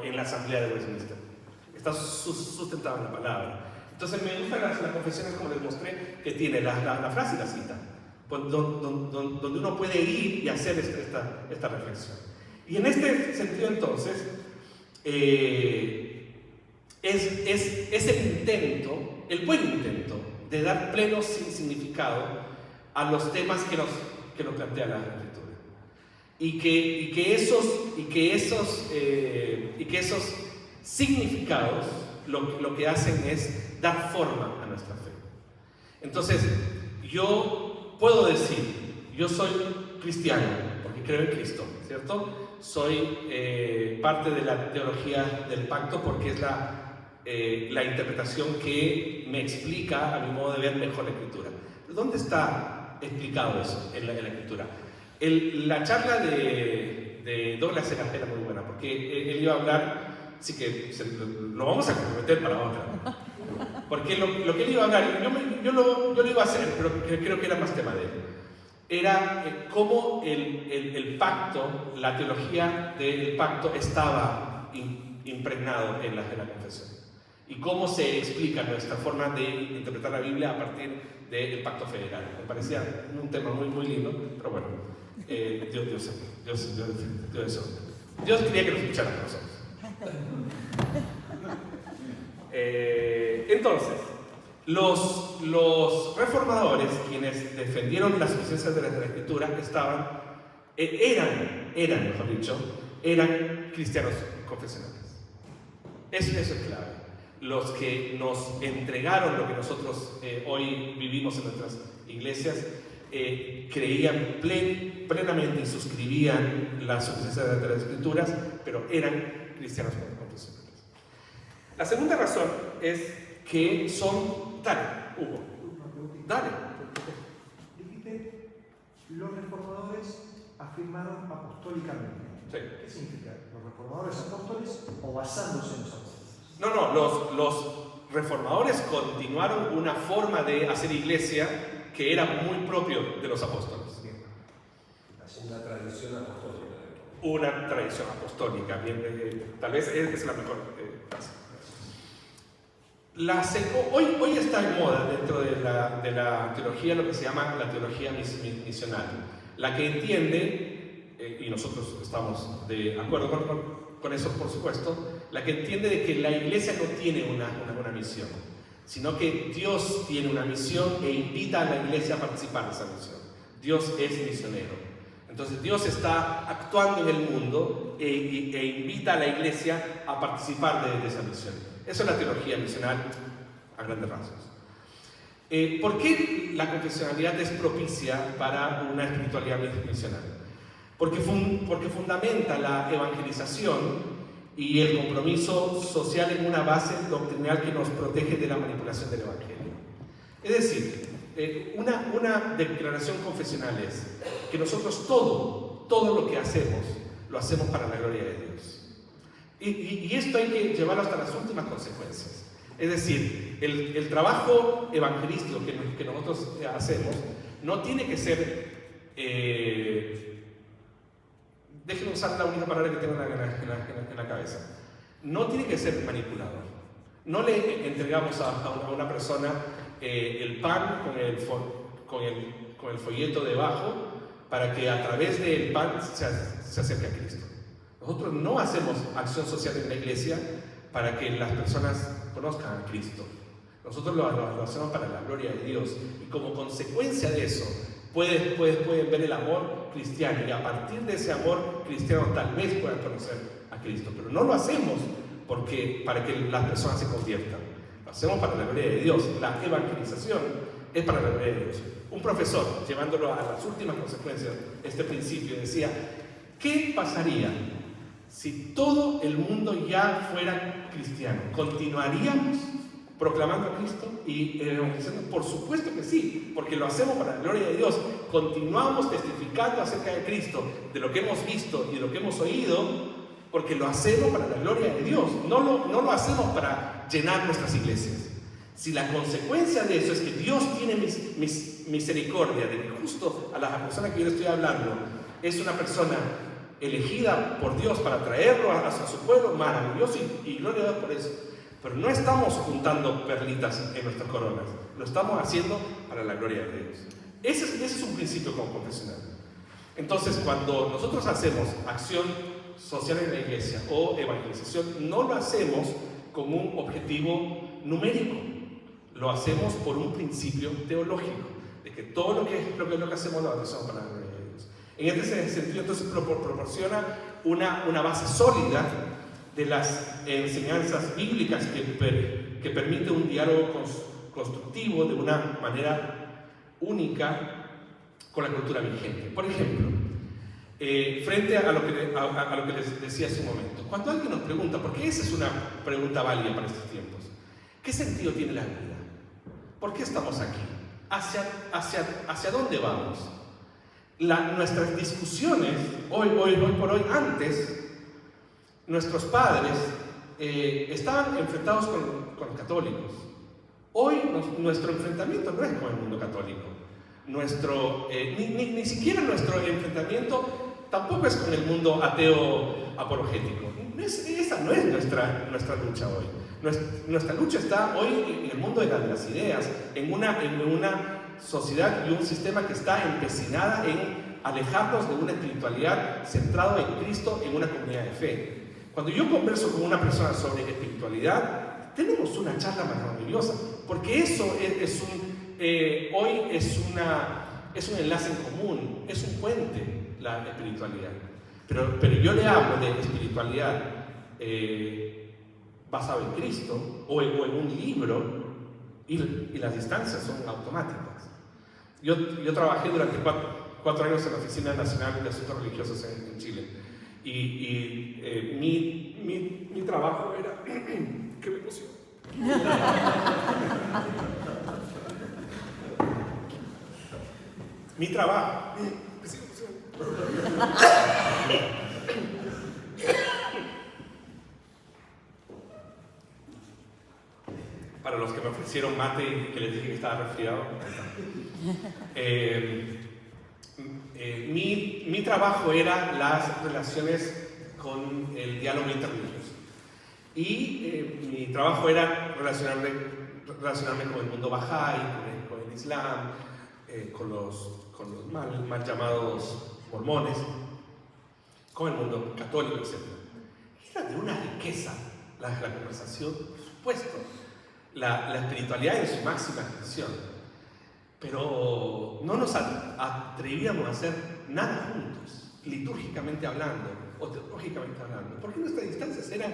en la asamblea de Westminster. Está sustentado en la palabra. Entonces me gustan las confesiones, como les mostré, que tiene la frase y la cita, donde uno puede ir y hacer esta reflexión. Y en este sentido, entonces, es el buen intento de dar pleno significado a los temas que nos plantea la Escritura. Y que esos significados lo que hacen es dar forma a nuestra fe. Entonces, yo puedo decir, yo soy cristiano porque creo en Cristo, ¿cierto? Soy parte de la teología del pacto porque es la interpretación que me explica, a mi modo de ver, mejor la Escritura. ¿Dónde está explicado eso en la Escritura? La charla de Douglas era muy buena porque él iba a hablar. Así que lo vamos a comprometer para otra. Porque lo que él iba a hablar, yo lo iba a hacer, pero creo que era más tema de él. Era cómo el pacto, la teología del pacto estaba impregnado en la confesión. Y cómo se explica nuestra forma de interpretar la Biblia a partir del pacto federal. Me parecía un tema muy, muy lindo, pero bueno, Dios quería que lo escucharan nosotros. Entonces, los reformadores, quienes defendieron la suficiencia de la Escritura, eran cristianos confesionales. Eso es clave. Los que nos entregaron lo que nosotros hoy vivimos en nuestras iglesias creían plenamente y suscribían la suficiencia de las Escrituras, pero eran cristianos confesionales. La segunda razón es que son... Dale, Hugo. Dale. Dijiste, los reformadores afirmaron apostólicamente. Sí. Sí. ¿Qué significa? ¿Los reformadores apóstoles o basándose en los apóstoles? No, los reformadores continuaron una forma de hacer iglesia que era muy propio de los apóstoles. Una tradición apostólica. Una tradición apostólica, tal vez es la mejor frase. Hoy está en moda dentro de la teología lo que se llama la teología misional, la que entiende, y nosotros estamos de acuerdo con eso por supuesto, la que entiende de que la iglesia no tiene una misión, sino que Dios tiene una misión e invita a la iglesia a participar de esa misión. Dios es misionero. Entonces Dios está actuando en el mundo e invita a la iglesia a participar de esa misión. Eso es la teología misional a grandes rasgos. ¿Por qué la confesionalidad es propicia para una espiritualidad misional? Porque fundamenta la evangelización y el compromiso social en una base doctrinal que nos protege de la manipulación del evangelio. Es decir, una declaración confesional es que nosotros todo lo que hacemos, lo hacemos para la gloria de Dios. Y esto hay que llevarlo hasta las últimas consecuencias. Es decir, el trabajo evangelístico que nosotros hacemos no tiene que ser, déjenme usar la única palabra que tengo en la cabeza, no tiene que ser manipulador. No le entregamos a una persona el pan con el folleto debajo para que a través del pan se acerque a Cristo. Nosotros no hacemos acción social en la iglesia para que las personas conozcan a Cristo. Nosotros lo hacemos para la gloria de Dios y como consecuencia de eso pueden ver el amor cristiano y a partir de ese amor cristiano tal vez puedan conocer a Cristo, pero no lo hacemos para que las personas se conviertan. Lo hacemos para la gloria de Dios. La evangelización es para la gloria de Dios. Un profesor, llevándolo a las últimas consecuencias, este principio decía: ¿qué pasaría si todo el mundo ya fuera cristiano? ¿Continuaríamos proclamando a Cristo y evangelizando? Por supuesto que sí, porque lo hacemos para la gloria de Dios. Continuamos testificando acerca de Cristo, de lo que hemos visto y de lo que hemos oído, porque lo hacemos para la gloria de Dios. No lo hacemos para llenar nuestras iglesias. Si la consecuencia de eso es que Dios tiene misericordia de que justo a la persona que yo le estoy hablando es una persona elegida por Dios para traerlo a su pueblo, maravilloso y gloria a Dios por eso. Pero no estamos juntando perlitas en nuestras coronas, lo estamos haciendo para la gloria de Dios. Ese es un principio como confesional. Entonces, cuando nosotros hacemos acción social en la iglesia o evangelización, no lo hacemos con un objetivo numérico, lo hacemos por un principio teológico, de que todo lo que hacemos lo hacemos para la gloria de Dios. En este sentido, entonces, proporciona una base sólida de las enseñanzas bíblicas que permite un diálogo constructivo de una manera única con la cultura vigente. Por ejemplo, frente a lo que les decía hace un momento, cuando alguien nos pregunta, porque esa es una pregunta válida para estos tiempos, ¿qué sentido tiene la vida? ¿Por qué estamos aquí? ¿Hacia dónde vamos? Nuestras discusiones, hoy por hoy, antes, nuestros padres estaban enfrentados con los católicos. Hoy nuestro enfrentamiento no es con el mundo católico. Ni siquiera nuestro enfrentamiento tampoco es con el mundo ateo apologético. Esa no es nuestra lucha hoy. Nuestra lucha está hoy en el mundo de las ideas, en una sociedad y un sistema que está empecinada en alejarnos de una espiritualidad centrada en Cristo en una comunidad de fe. Cuando yo converso con una persona sobre espiritualidad, tenemos una charla maravillosa, porque eso hoy es un enlace en común, es un puente, la espiritualidad. Pero yo le hablo de espiritualidad basado en Cristo o en un libro y las distancias son automáticas. Yo trabajé durante 4 años en la Oficina Nacional de Asuntos Religiosos en Chile y mi trabajo era... ¡Qué me emoción! Mi trabajo... hicieron mate y que les dije que estaba resfriado. Mi trabajo era las relaciones con el diálogo interreligioso. Y mi trabajo era relacionarme con el mundo Bahá'í, con el Islam, con los mal llamados mormones, con el mundo católico, etc. Era de una riqueza la conversación, por supuesto, la espiritualidad en su máxima expresión, pero no nos atrevíamos a hacer nada juntos, litúrgicamente hablando o teológicamente hablando, porque nuestras distancias eran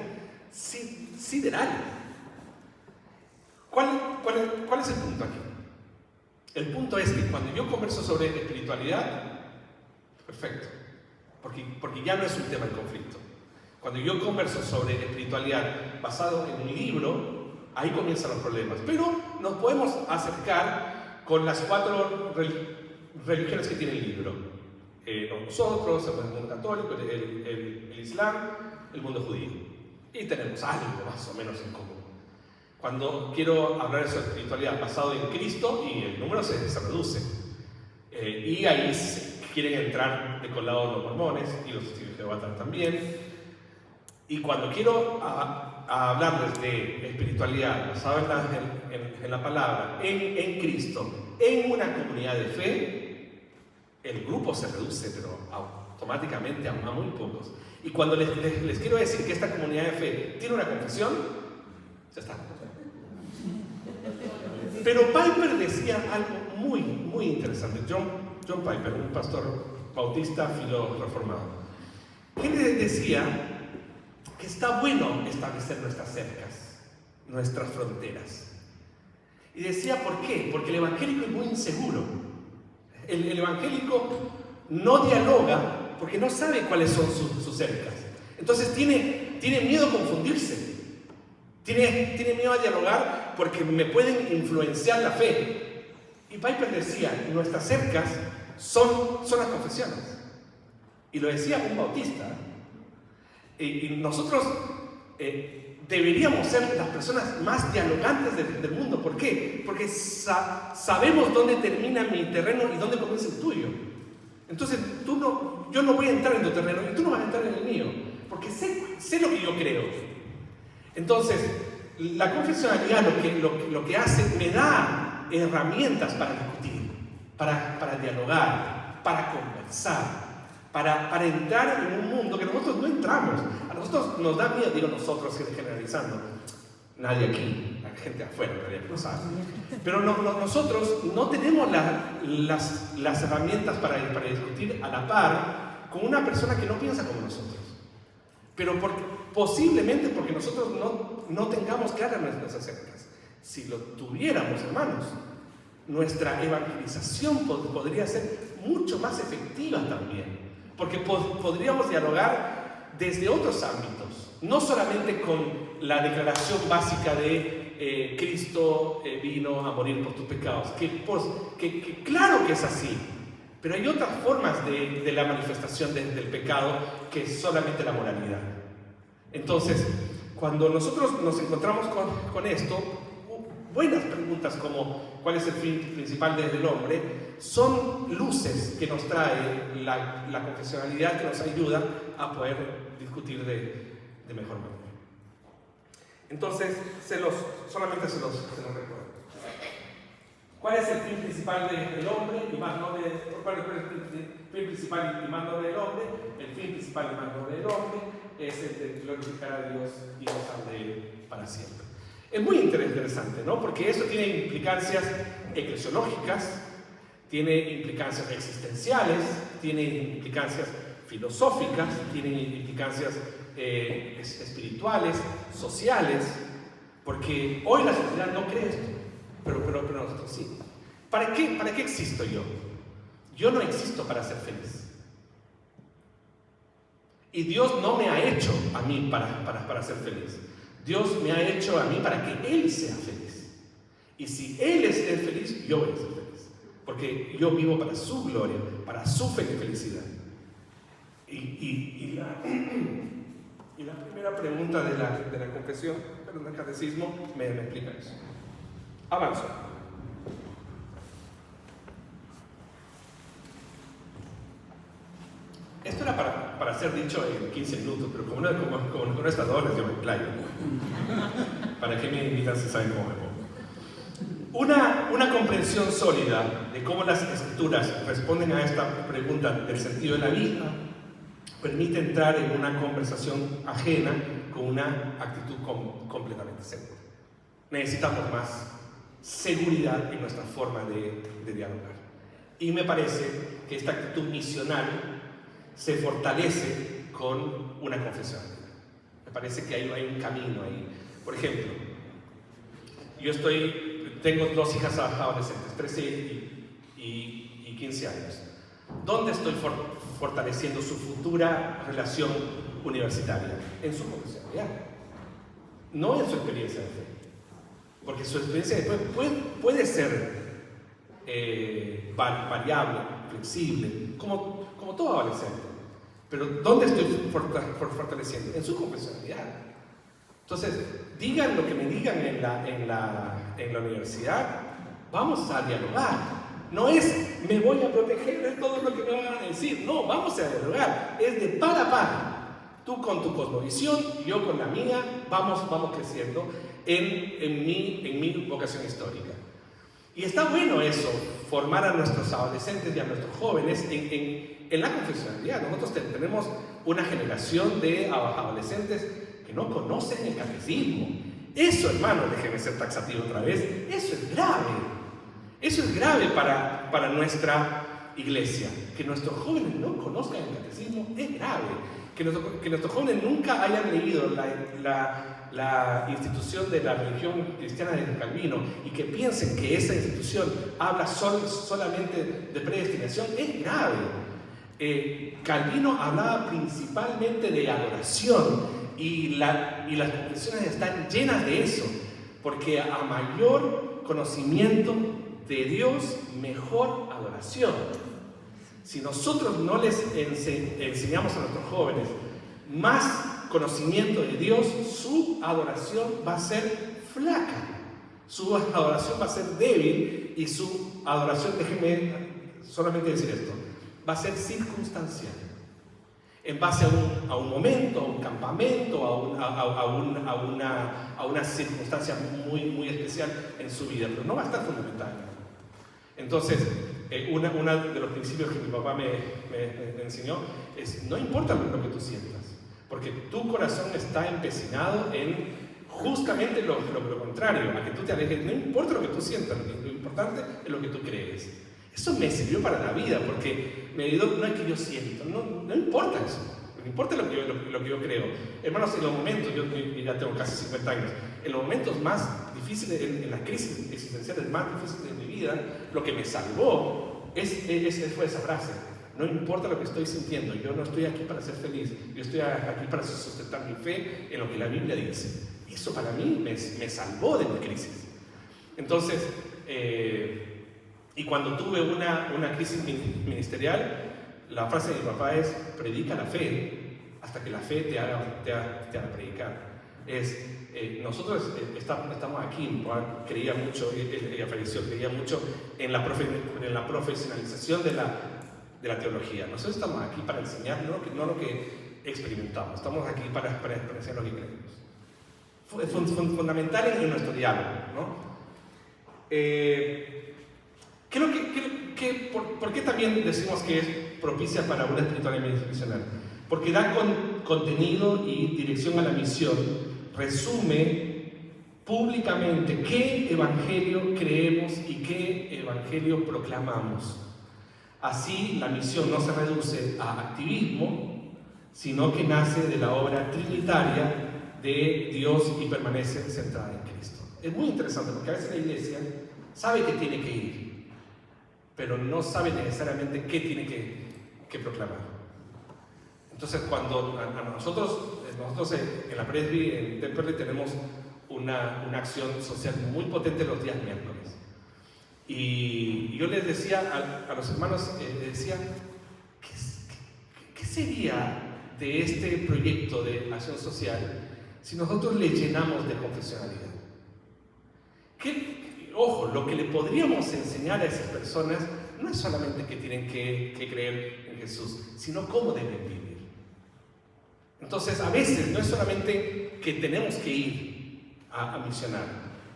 siderales. ¿Cuál es el punto aquí? El punto es que cuando yo converso sobre espiritualidad, perfecto, porque ya no es un tema de conflicto. Cuando yo converso sobre espiritualidad basado en un libro, ahí comienzan los problemas. Pero nos podemos acercar con las 4 religiones que tiene el libro. Nosotros, el mundo católico, el Islam, el mundo judío. Y tenemos algo más o menos en común. Cuando quiero hablar de espiritualidad basado en Cristo, y el número se reduce. Y ahí quieren entrar de colado los mormones y los testigos de Jehová también. Y cuando quiero hablarles de espiritualidad basada en la palabra, en Cristo, en una comunidad de fe, el grupo se reduce, pero automáticamente a muy pocos. Y cuando les quiero decir que esta comunidad de fe tiene una confesión, ya está. Pero Piper decía algo muy interesante. John Piper, un pastor bautista filo-reformado. Él decía que está bueno establecer nuestras cercas, nuestras fronteras. Y decía, ¿por qué? Porque el evangélico es muy inseguro. El evangélico no dialoga porque no sabe cuáles son sus cercas. Entonces tiene miedo a confundirse. Tiene miedo a dialogar porque me pueden influenciar la fe. Y Piper decía, nuestras cercas son las confesiones. Y lo decía un bautista. Y nosotros deberíamos ser las personas más dialogantes del mundo. ¿Por qué? Porque sabemos dónde termina mi terreno y dónde comienza el tuyo. Entonces yo no voy a entrar en tu terreno y tú no vas a entrar en el mío, porque sé lo que yo creo. Entonces, la confesionalidad lo que hace, me da herramientas para discutir, para dialogar, para conversar, para entrar en un mundo que nosotros no entramos. A nosotros nos da miedo, digo nosotros generalizando, nadie aquí, la gente afuera en realidad no sabe, pero nosotros no tenemos las herramientas para discutir a la par con una persona que no piensa como nosotros, pero posiblemente porque nosotros no tengamos claras nuestras cercas. Si lo tuviéramos, hermanos, nuestra evangelización podría ser mucho más efectiva también. Porque podríamos dialogar desde otros ámbitos, no solamente con la declaración básica de Cristo vino a morir por tus pecados, que claro que es así, pero hay otras formas de la manifestación del pecado que es solamente la moralidad. Entonces, cuando nosotros nos encontramos con esto, buenas preguntas como ¿cuál es el fin principal del hombre? Son luces que nos trae la confesionalidad, que nos ayuda a poder discutir de mejor manera. Entonces, solamente se los recuerdo. ¿Cuál es el fin principal del hombre y más noble? ¿Cuál es el fin principal y más noble del hombre? El fin principal y más noble del hombre es el de glorificar a Dios y gozar de Él para siempre. Es muy interesante, ¿no? Porque eso tiene implicancias eclesiológicas, tiene implicancias existenciales, tiene implicancias filosóficas, tiene implicancias espirituales, sociales, porque hoy la sociedad no cree esto, pero nosotros sí. ¿Para qué existo yo? Yo no existo para ser feliz. Y Dios no me ha hecho a mí para ser feliz. Dios me ha hecho a mí para que Él sea feliz. Y si Él es feliz, yo voy a ser feliz. Porque yo vivo para su gloria, para su felicidad. Y la primera pregunta de la confesión, del catecismo, me explica eso. Avanzo. Esto era para ser dicho en 15 minutos, pero como no está doble, yo me explayo. ¿Para qué me invitan si saben cómo me pongo? Una comprensión sólida de cómo las escrituras responden a esta pregunta del sentido de la vida permite entrar en una conversación ajena con una actitud completamente segura. Necesitamos más seguridad en nuestra forma de dialogar. Y me parece que esta actitud misional se fortalece con una confesionalidad. Me parece que hay un camino ahí. Por ejemplo, tengo 2 hijas adolescentes, 13 y 15 años. ¿Dónde estoy fortaleciendo su futura relación universitaria? En su confesionalidad, no en su experiencia de fe. Porque su experiencia de fe puede ser variable, flexible, como todo adolescente. Pero ¿dónde estoy fortaleciendo? En su confesionalidad. Entonces, digan lo que me digan en la universidad, vamos a dialogar. No es, me voy a proteger de todo lo que me van a decir. No, vamos a dialogar. Es de par a par. Tú con tu cosmovisión y yo con la mía, vamos creciendo en mi vocación histórica. Y está bueno eso, formar a nuestros adolescentes y a nuestros jóvenes en la confesionalidad. Nosotros tenemos una generación de adolescentes que no conocen el catecismo. Eso, hermano, déjenme ser taxativo otra vez, eso es grave. Eso es grave para nuestra iglesia. Que nuestros jóvenes no conozcan el catecismo es grave. Que nuestros jóvenes nunca hayan leído la institución de la religión cristiana de Calvino y que piensen que esa institución habla solamente de predestinación es grave. Calvino hablaba principalmente de adoración y las confesiones están llenas de eso, porque a mayor conocimiento de Dios, mejor adoración. Si nosotros no les enseñamos a nuestros jóvenes más conocimiento de Dios, su adoración va a ser flaca, su adoración va a ser débil y su adoración, déjenme solamente decir esto, va a ser circunstancial, en base a un momento, a un campamento, a una circunstancia muy especial en su vida, pero no va a estar fundamental. Entonces, uno de los principios que mi papá me enseñó es: no importa lo que tú sientas, porque tu corazón está empecinado en justamente lo contrario, a que tú te alejes. No importa lo que tú sientas, lo importante es lo que tú crees. Eso me sirvió para la vida, porque me ayudó. No es que yo siento, no importa eso, no importa lo que yo creo. Hermanos, en los momentos, yo ya tengo casi 50 años, en los momentos más difíciles, en las crisis existenciales más difíciles de mi vida, lo que me salvó fue esa frase: no importa lo que estoy sintiendo, yo no estoy aquí para ser feliz, yo estoy aquí para sustentar mi fe en lo que la Biblia dice. Y eso para mí me salvó de mi crisis. Entonces, y cuando tuve una crisis ministerial, la frase de mi papá es: predica la fe hasta que la fe te haga predicar. Nosotros estamos aquí, mi papá creía mucho, ella falleció, creía mucho en la profesionalización de la teología. Nosotros estamos aquí para enseñar, no lo que experimentamos, estamos aquí para enseñar lo que creemos. Fue fundamental en nuestro diálogo, ¿no? ¿Por qué también decimos que es propicia para una espiritualidad misional? Porque da contenido y dirección a la misión, resume públicamente qué evangelio creemos y qué evangelio proclamamos. Así, la misión no se reduce a activismo, sino que nace de la obra trinitaria de Dios y permanece centrada en Cristo. Es muy interesante, porque a veces la iglesia sabe que tiene que ir, pero no sabe necesariamente qué tiene que proclamar. Entonces, cuando nosotros en la Presby, en Temperley, tenemos una acción social muy potente los días miércoles. Y yo les decía a los hermanos, decía, ¿qué sería de este proyecto de acción social si nosotros le llenamos de confesionalidad? ojo, lo que le podríamos enseñar a esas personas no es solamente que tienen que creer en Jesús, sino cómo deben vivir. Entonces, a veces no es solamente que tenemos que ir a misionar,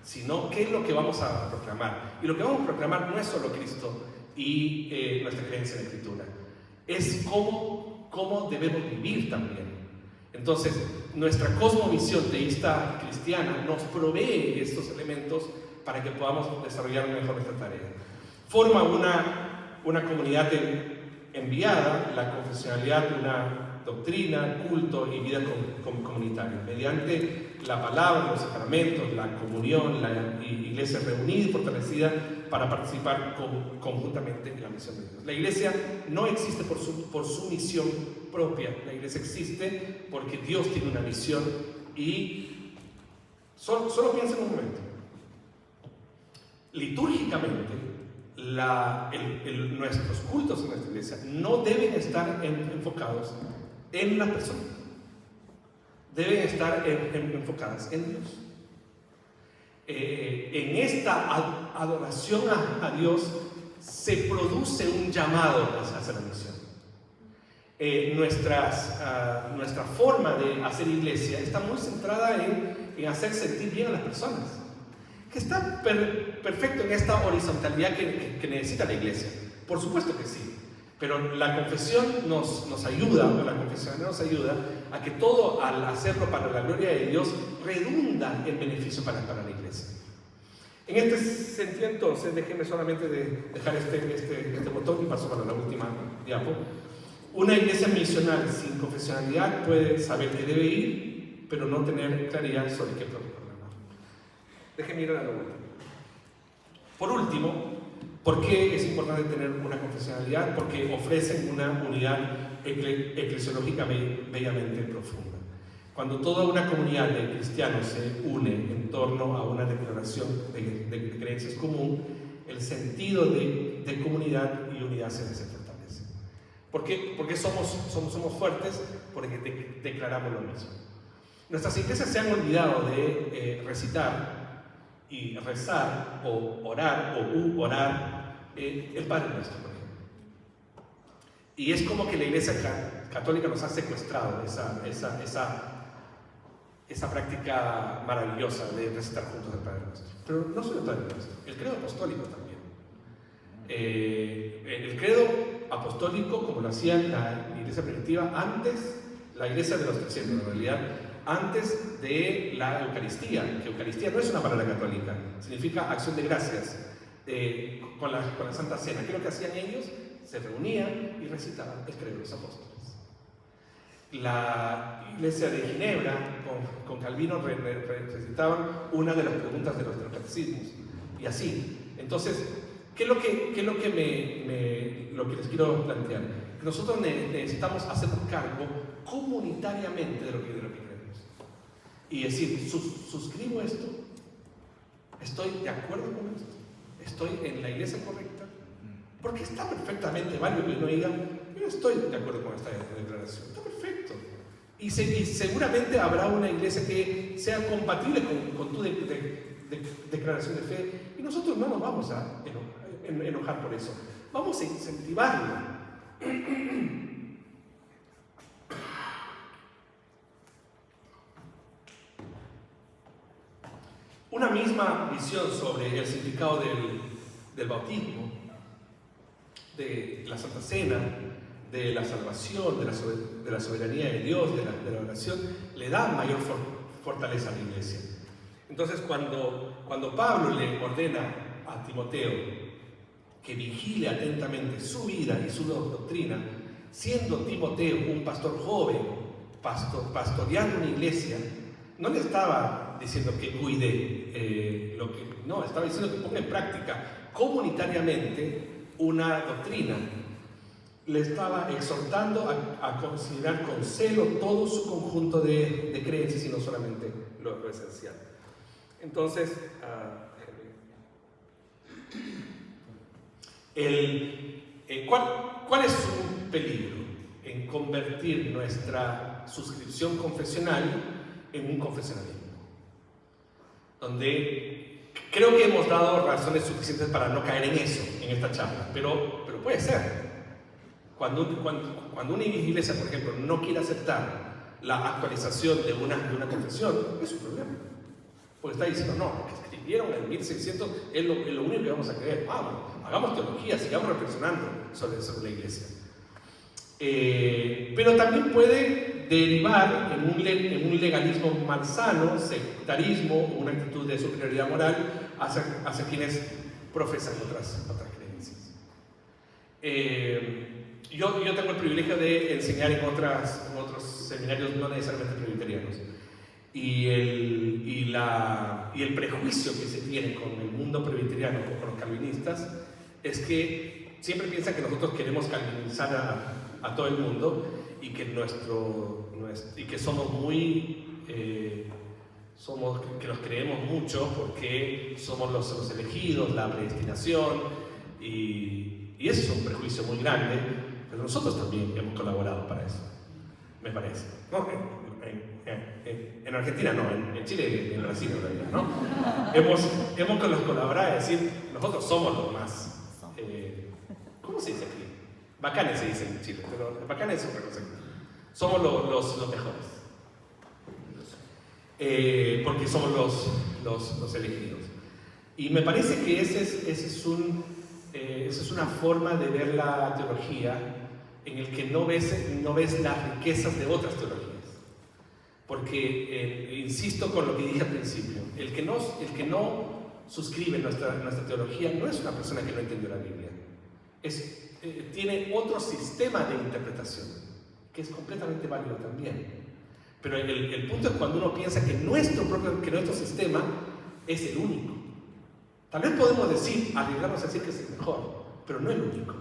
sino qué es lo que vamos a proclamar. Y lo que vamos a proclamar no es solo Cristo y nuestra creencia en la Escritura, es cómo debemos vivir también. Entonces, nuestra cosmovisión teísta cristiana nos provee estos elementos para que podamos desarrollar mejor esta tarea. Forma una comunidad enviada, la confesionalidad, una doctrina, culto y vida comunitaria, mediante la palabra, los sacramentos, la comunión, la iglesia reunida y fortalecida para participar conjuntamente en la misión de Dios. La iglesia no existe por su misión propia, la iglesia existe porque Dios tiene una misión y solo piensa en un momento. Litúrgicamente, nuestros cultos en nuestra iglesia no deben estar enfocados en las personas, deben estar enfocadas en Dios. En esta adoración a Dios se produce un llamado hacia la misión. Nuestra forma de hacer iglesia está muy centrada en hacer sentir bien a las personas, que está perfecto en esta horizontalidad que necesita la iglesia. Por supuesto que sí, pero la confesión nos ayuda a que todo, al hacerlo para la gloria de Dios, redunda en beneficio para la iglesia. En este sentido, entonces, déjenme solamente dejar este botón y paso para la última diapo. Una iglesia misional sin confesionalidad puede saber que debe ir, pero no tener claridad sobre qué proclamar. Déjenme ir a la vuelta. Por último, ¿por qué es importante tener una confesionalidad? Porque ofrecen una unidad eclesiológica bellamente profunda. Cuando toda una comunidad de cristianos se une en torno a una declaración de creencias común, el sentido de comunidad y unidad se fortalece. ¿Por qué? Porque somos fuertes, porque declaramos lo mismo. Nuestras iglesias se han olvidado de recitar y rezar o orar el Padre Nuestro, por ejemplo. Y es como que la Iglesia Católica nos ha secuestrado esa práctica maravillosa de recitar juntos el Padre Nuestro. Pero no solo el Padre Nuestro, el credo apostólico también. El credo apostólico, como lo hacía la Iglesia primitiva, antes, la Iglesia de los 300 en realidad, antes de la Eucaristía, que Eucaristía no es una palabra católica, significa acción de gracias, con la Santa Cena. ¿Qué es lo que hacían ellos? Se reunían y recitaban el credo de los apóstoles. La Iglesia de Ginebra, con Calvino, recitaban una de las preguntas de los catecismos, y así. Entonces, ¿qué es lo que les quiero plantear? Que nosotros necesitamos hacernos cargo comunitariamente de lo que creemos. Y decir, suscribo esto, estoy de acuerdo con esto, estoy en la iglesia correcta, porque está perfectamente válido que uno diga, yo no estoy de acuerdo con esta declaración, está perfecto. Y seguramente habrá una iglesia que sea compatible con tu declaración de fe, y nosotros no nos vamos a enojar por eso, vamos a incentivarlo. Una misma visión sobre el significado del bautismo, de la Santa Cena, de la salvación, de la soberanía de Dios, de la oración, le da mayor fortaleza a la iglesia. Entonces, cuando Pablo le ordena a Timoteo que vigile atentamente su vida y su doctrina, siendo Timoteo un pastor joven, pastoreando una iglesia, no le estaba diciendo que cuide no, estaba diciendo que ponga en práctica comunitariamente una doctrina. Le estaba exhortando a considerar con celo todo su conjunto de creencias y no solamente lo esencial. Entonces, ¿cuál es un peligro en convertir nuestra suscripción confesional en un confesionalismo? Donde Creo que hemos dado razones suficientes para no caer en eso, en esta charla, pero puede ser. Cuando una iglesia, por ejemplo, no quiere aceptar la actualización de una confesión, es un problema. Porque está diciendo, no, lo que escribieron en 1600 es lo único que vamos a creer. Vamos, hagamos teología, sigamos reflexionando sobre la iglesia. Pero también puede derivar en un legalismo malsano, sectarismo, una actitud de superioridad moral hacia quienes profesan otras creencias. Yo tengo el privilegio de enseñar en otros seminarios no necesariamente presbiterianos. Y el prejuicio que se tiene con el mundo presbiteriano o con los calvinistas es que siempre piensan que nosotros queremos calvinizar a todo el mundo y que somos que nos creemos mucho porque somos los elegidos, la predestinación, y ese es un prejuicio muy grande, pero nosotros también hemos colaborado para eso, me parece. ¿No? En Argentina no, en Chile y en Brasil en realidad, ¿no? hemos colaborado a decir, nosotros somos los más, ¿cómo se dice aquí? Bacanes se dice en Chile, pero bacanes es otra cosa. Somos los mejores. Porque somos los elegidos. Y me parece que esa es una forma de ver la teología en el que no ves las riquezas de otras teologías. Porque, insisto con lo que dije al principio, el que no suscribe nuestra teología no es una persona que no entendió la Biblia. Tiene otro sistema de interpretación, que es completamente válido también. Pero el punto es cuando uno piensa que nuestro sistema es el único. Tal vez podemos arriesgarnos a decir que es el mejor, pero no el único.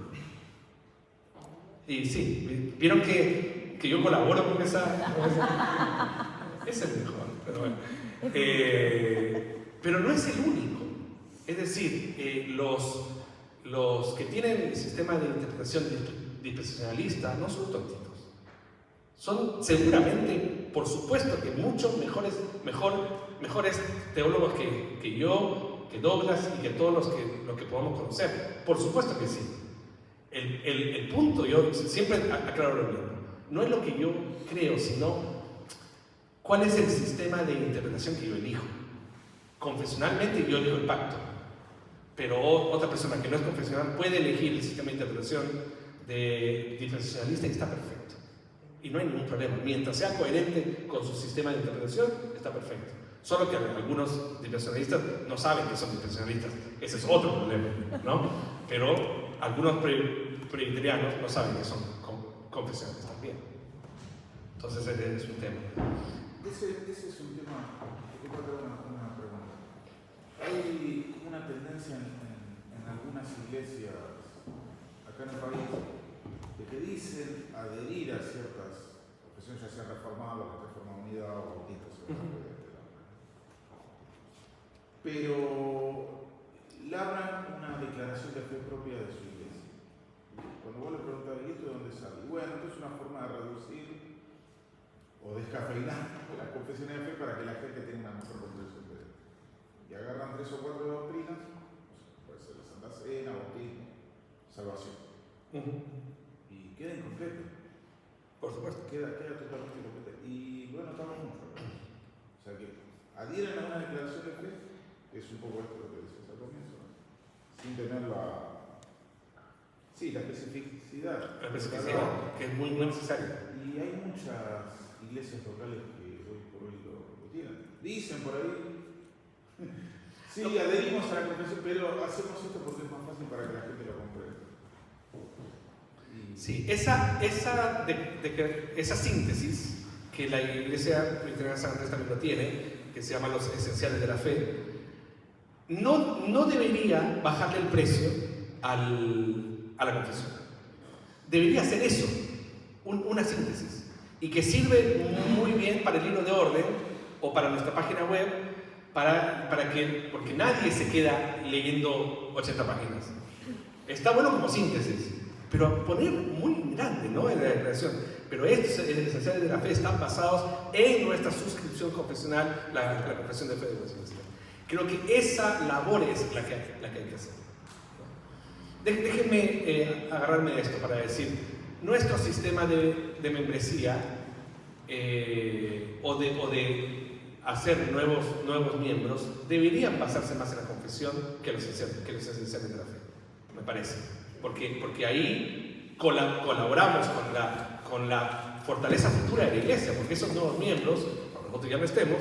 Y sí, vieron que yo colaboro con esa... Es el mejor, pero bueno. Pero no es el único. Es decir, los que tienen el sistema de interpretación dispensacionalista no son tontitos. Son seguramente, por supuesto, que muchos mejores teólogos que yo, que Douglas y que todos los que podamos conocer. Por supuesto que sí. El punto, yo siempre aclaro lo mismo, no es lo que yo creo, sino cuál es el sistema de interpretación que yo elijo. Confesionalmente yo elijo el pacto, pero otra persona que no es confesional puede elegir el sistema de interpretación de dispensacionalista y está perfecto. Y no hay ningún problema. Mientras sea coherente con su sistema de interpretación, está perfecto. Solo que algunos dispensacionalistas no saben que son dispensacionalistas. Ese es otro problema, ¿no? Pero algunos presbiterianos no saben que son confesionales también. Entonces ese es un tema. Ese es un tema que te puedo dar una pregunta. Hay una tendencia en algunas iglesias acá en el país de que dicen adherir a ciertas confesiones, ya sea reformadas, Reforma Unida o bautistas, pero labran una declaración de fe propia de su iglesia. Cuando vos le preguntas, ¿y esto de dónde sale? Y bueno, esto es una forma de reducir o descafeinar las confesiones de fe para que la gente tenga una mejor comprensión de él. Y agarran 3 o 4 doctrinas, puede ser la Santa Cena, bautismo, salvación. Y queda incompleto. Por supuesto. Queda totalmente incompleto. Y bueno, estamos juntos. O sea que adhieren a una declaración de fe, que es un poco esto lo que decías al comienzo, ¿no? Sin tener la especificidad. La especificidad, que es muy necesaria. Y hay muchas iglesias locales que hoy por hoy lo tienen. Dicen por ahí, sí, adherimos a la confesión, pero hacemos esto porque es más fácil para que la gente lo comprenda. Sí, esa síntesis que la Iglesia Presbiteriana de San Andrés también lo tiene, que se llama los esenciales de la fe, no debería bajarle el precio a la confesión. Debería ser eso, una síntesis. Y que sirve muy bien para el libro de orden o para nuestra página web, porque nadie se queda leyendo 80 páginas. Está bueno como síntesis, pero poner muy grande, ¿no? En la declaración. Pero estos esenciales de la fe están basados en nuestra suscripción confesional, la confesión de fe de Westminster. Creo que esa labor es la que hay que hacer. Déjenme agarrarme de esto para decir, nuestro sistema de membresía o de hacer nuevos miembros deberían basarse más en la confesión que los esenciales de la fe, me parece. Porque ahí colaboramos con la fortaleza futura de la iglesia, porque esos nuevos miembros, cuando nosotros ya no estemos,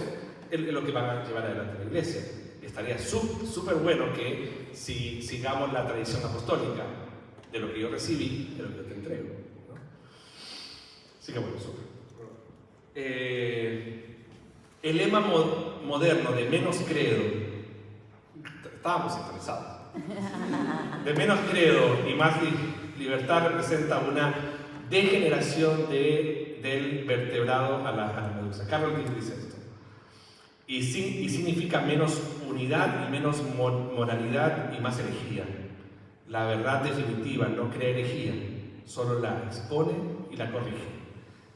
es lo que van a llevar adelante la iglesia. Estaría súper bueno que si sigamos la tradición apostólica de lo que yo recibí, de lo que yo te entrego, ¿no? Así que bueno, súper. El lema moderno de menos credo, estábamos interesados, de menos credo y más libertad representa una degeneración del vertebrado a la medusa. Carol King dice esto. Y significa menos unidad y menos moralidad y más herejía. La verdad definitiva no crea herejía, solo la expone y la corrige.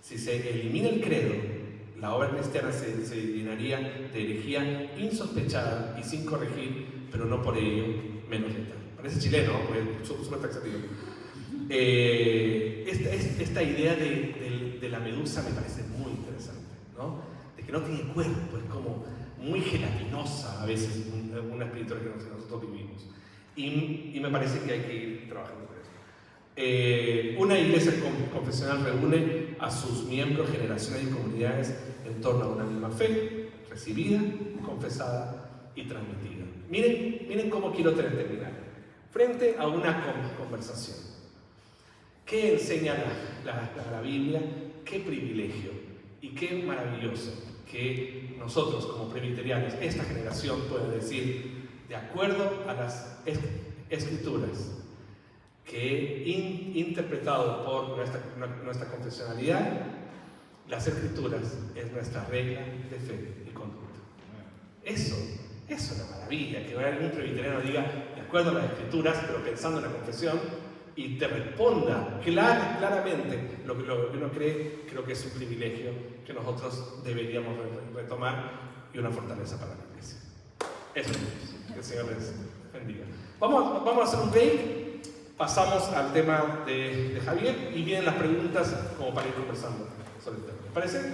Si se elimina el credo, la obra cristiana se llenaría de herejía insospechada y sin corregir, pero no por ello menos letal. Parece chileno, porque es súper taxativo. Esta idea de la medusa me parece muy interesante, ¿no? De que no tiene cuerpo, es como muy gelatinosa a veces una espiritualidad que nosotros vivimos. Y me parece que hay que ir trabajando con eso. Una iglesia confesional reúne a sus miembros, generaciones y comunidades en torno a una misma fe, recibida, confesada y transmitida. Miren cómo quiero terminar. Frente a una conversación, ¿qué enseña la Biblia? ¿Qué privilegio y qué maravilloso que nosotros como presbiterianos, esta generación, puede decir, de acuerdo a las escrituras que he interpretado por nuestra confesionalidad, las escrituras es nuestra regla de fe y conducta. Eso es una maravilla, que algún presbiteriano diga, de acuerdo a las escrituras, pero pensando en la confesión, y te responda claramente lo que uno cree. Creo que es un privilegio que nosotros deberíamos retomar y una fortaleza para la iglesia. Eso es, que el Señor les bendiga. Vamos a hacer un break, pasamos al tema de Javier y vienen las preguntas como para ir conversando sobre el tema. ¿Les parece?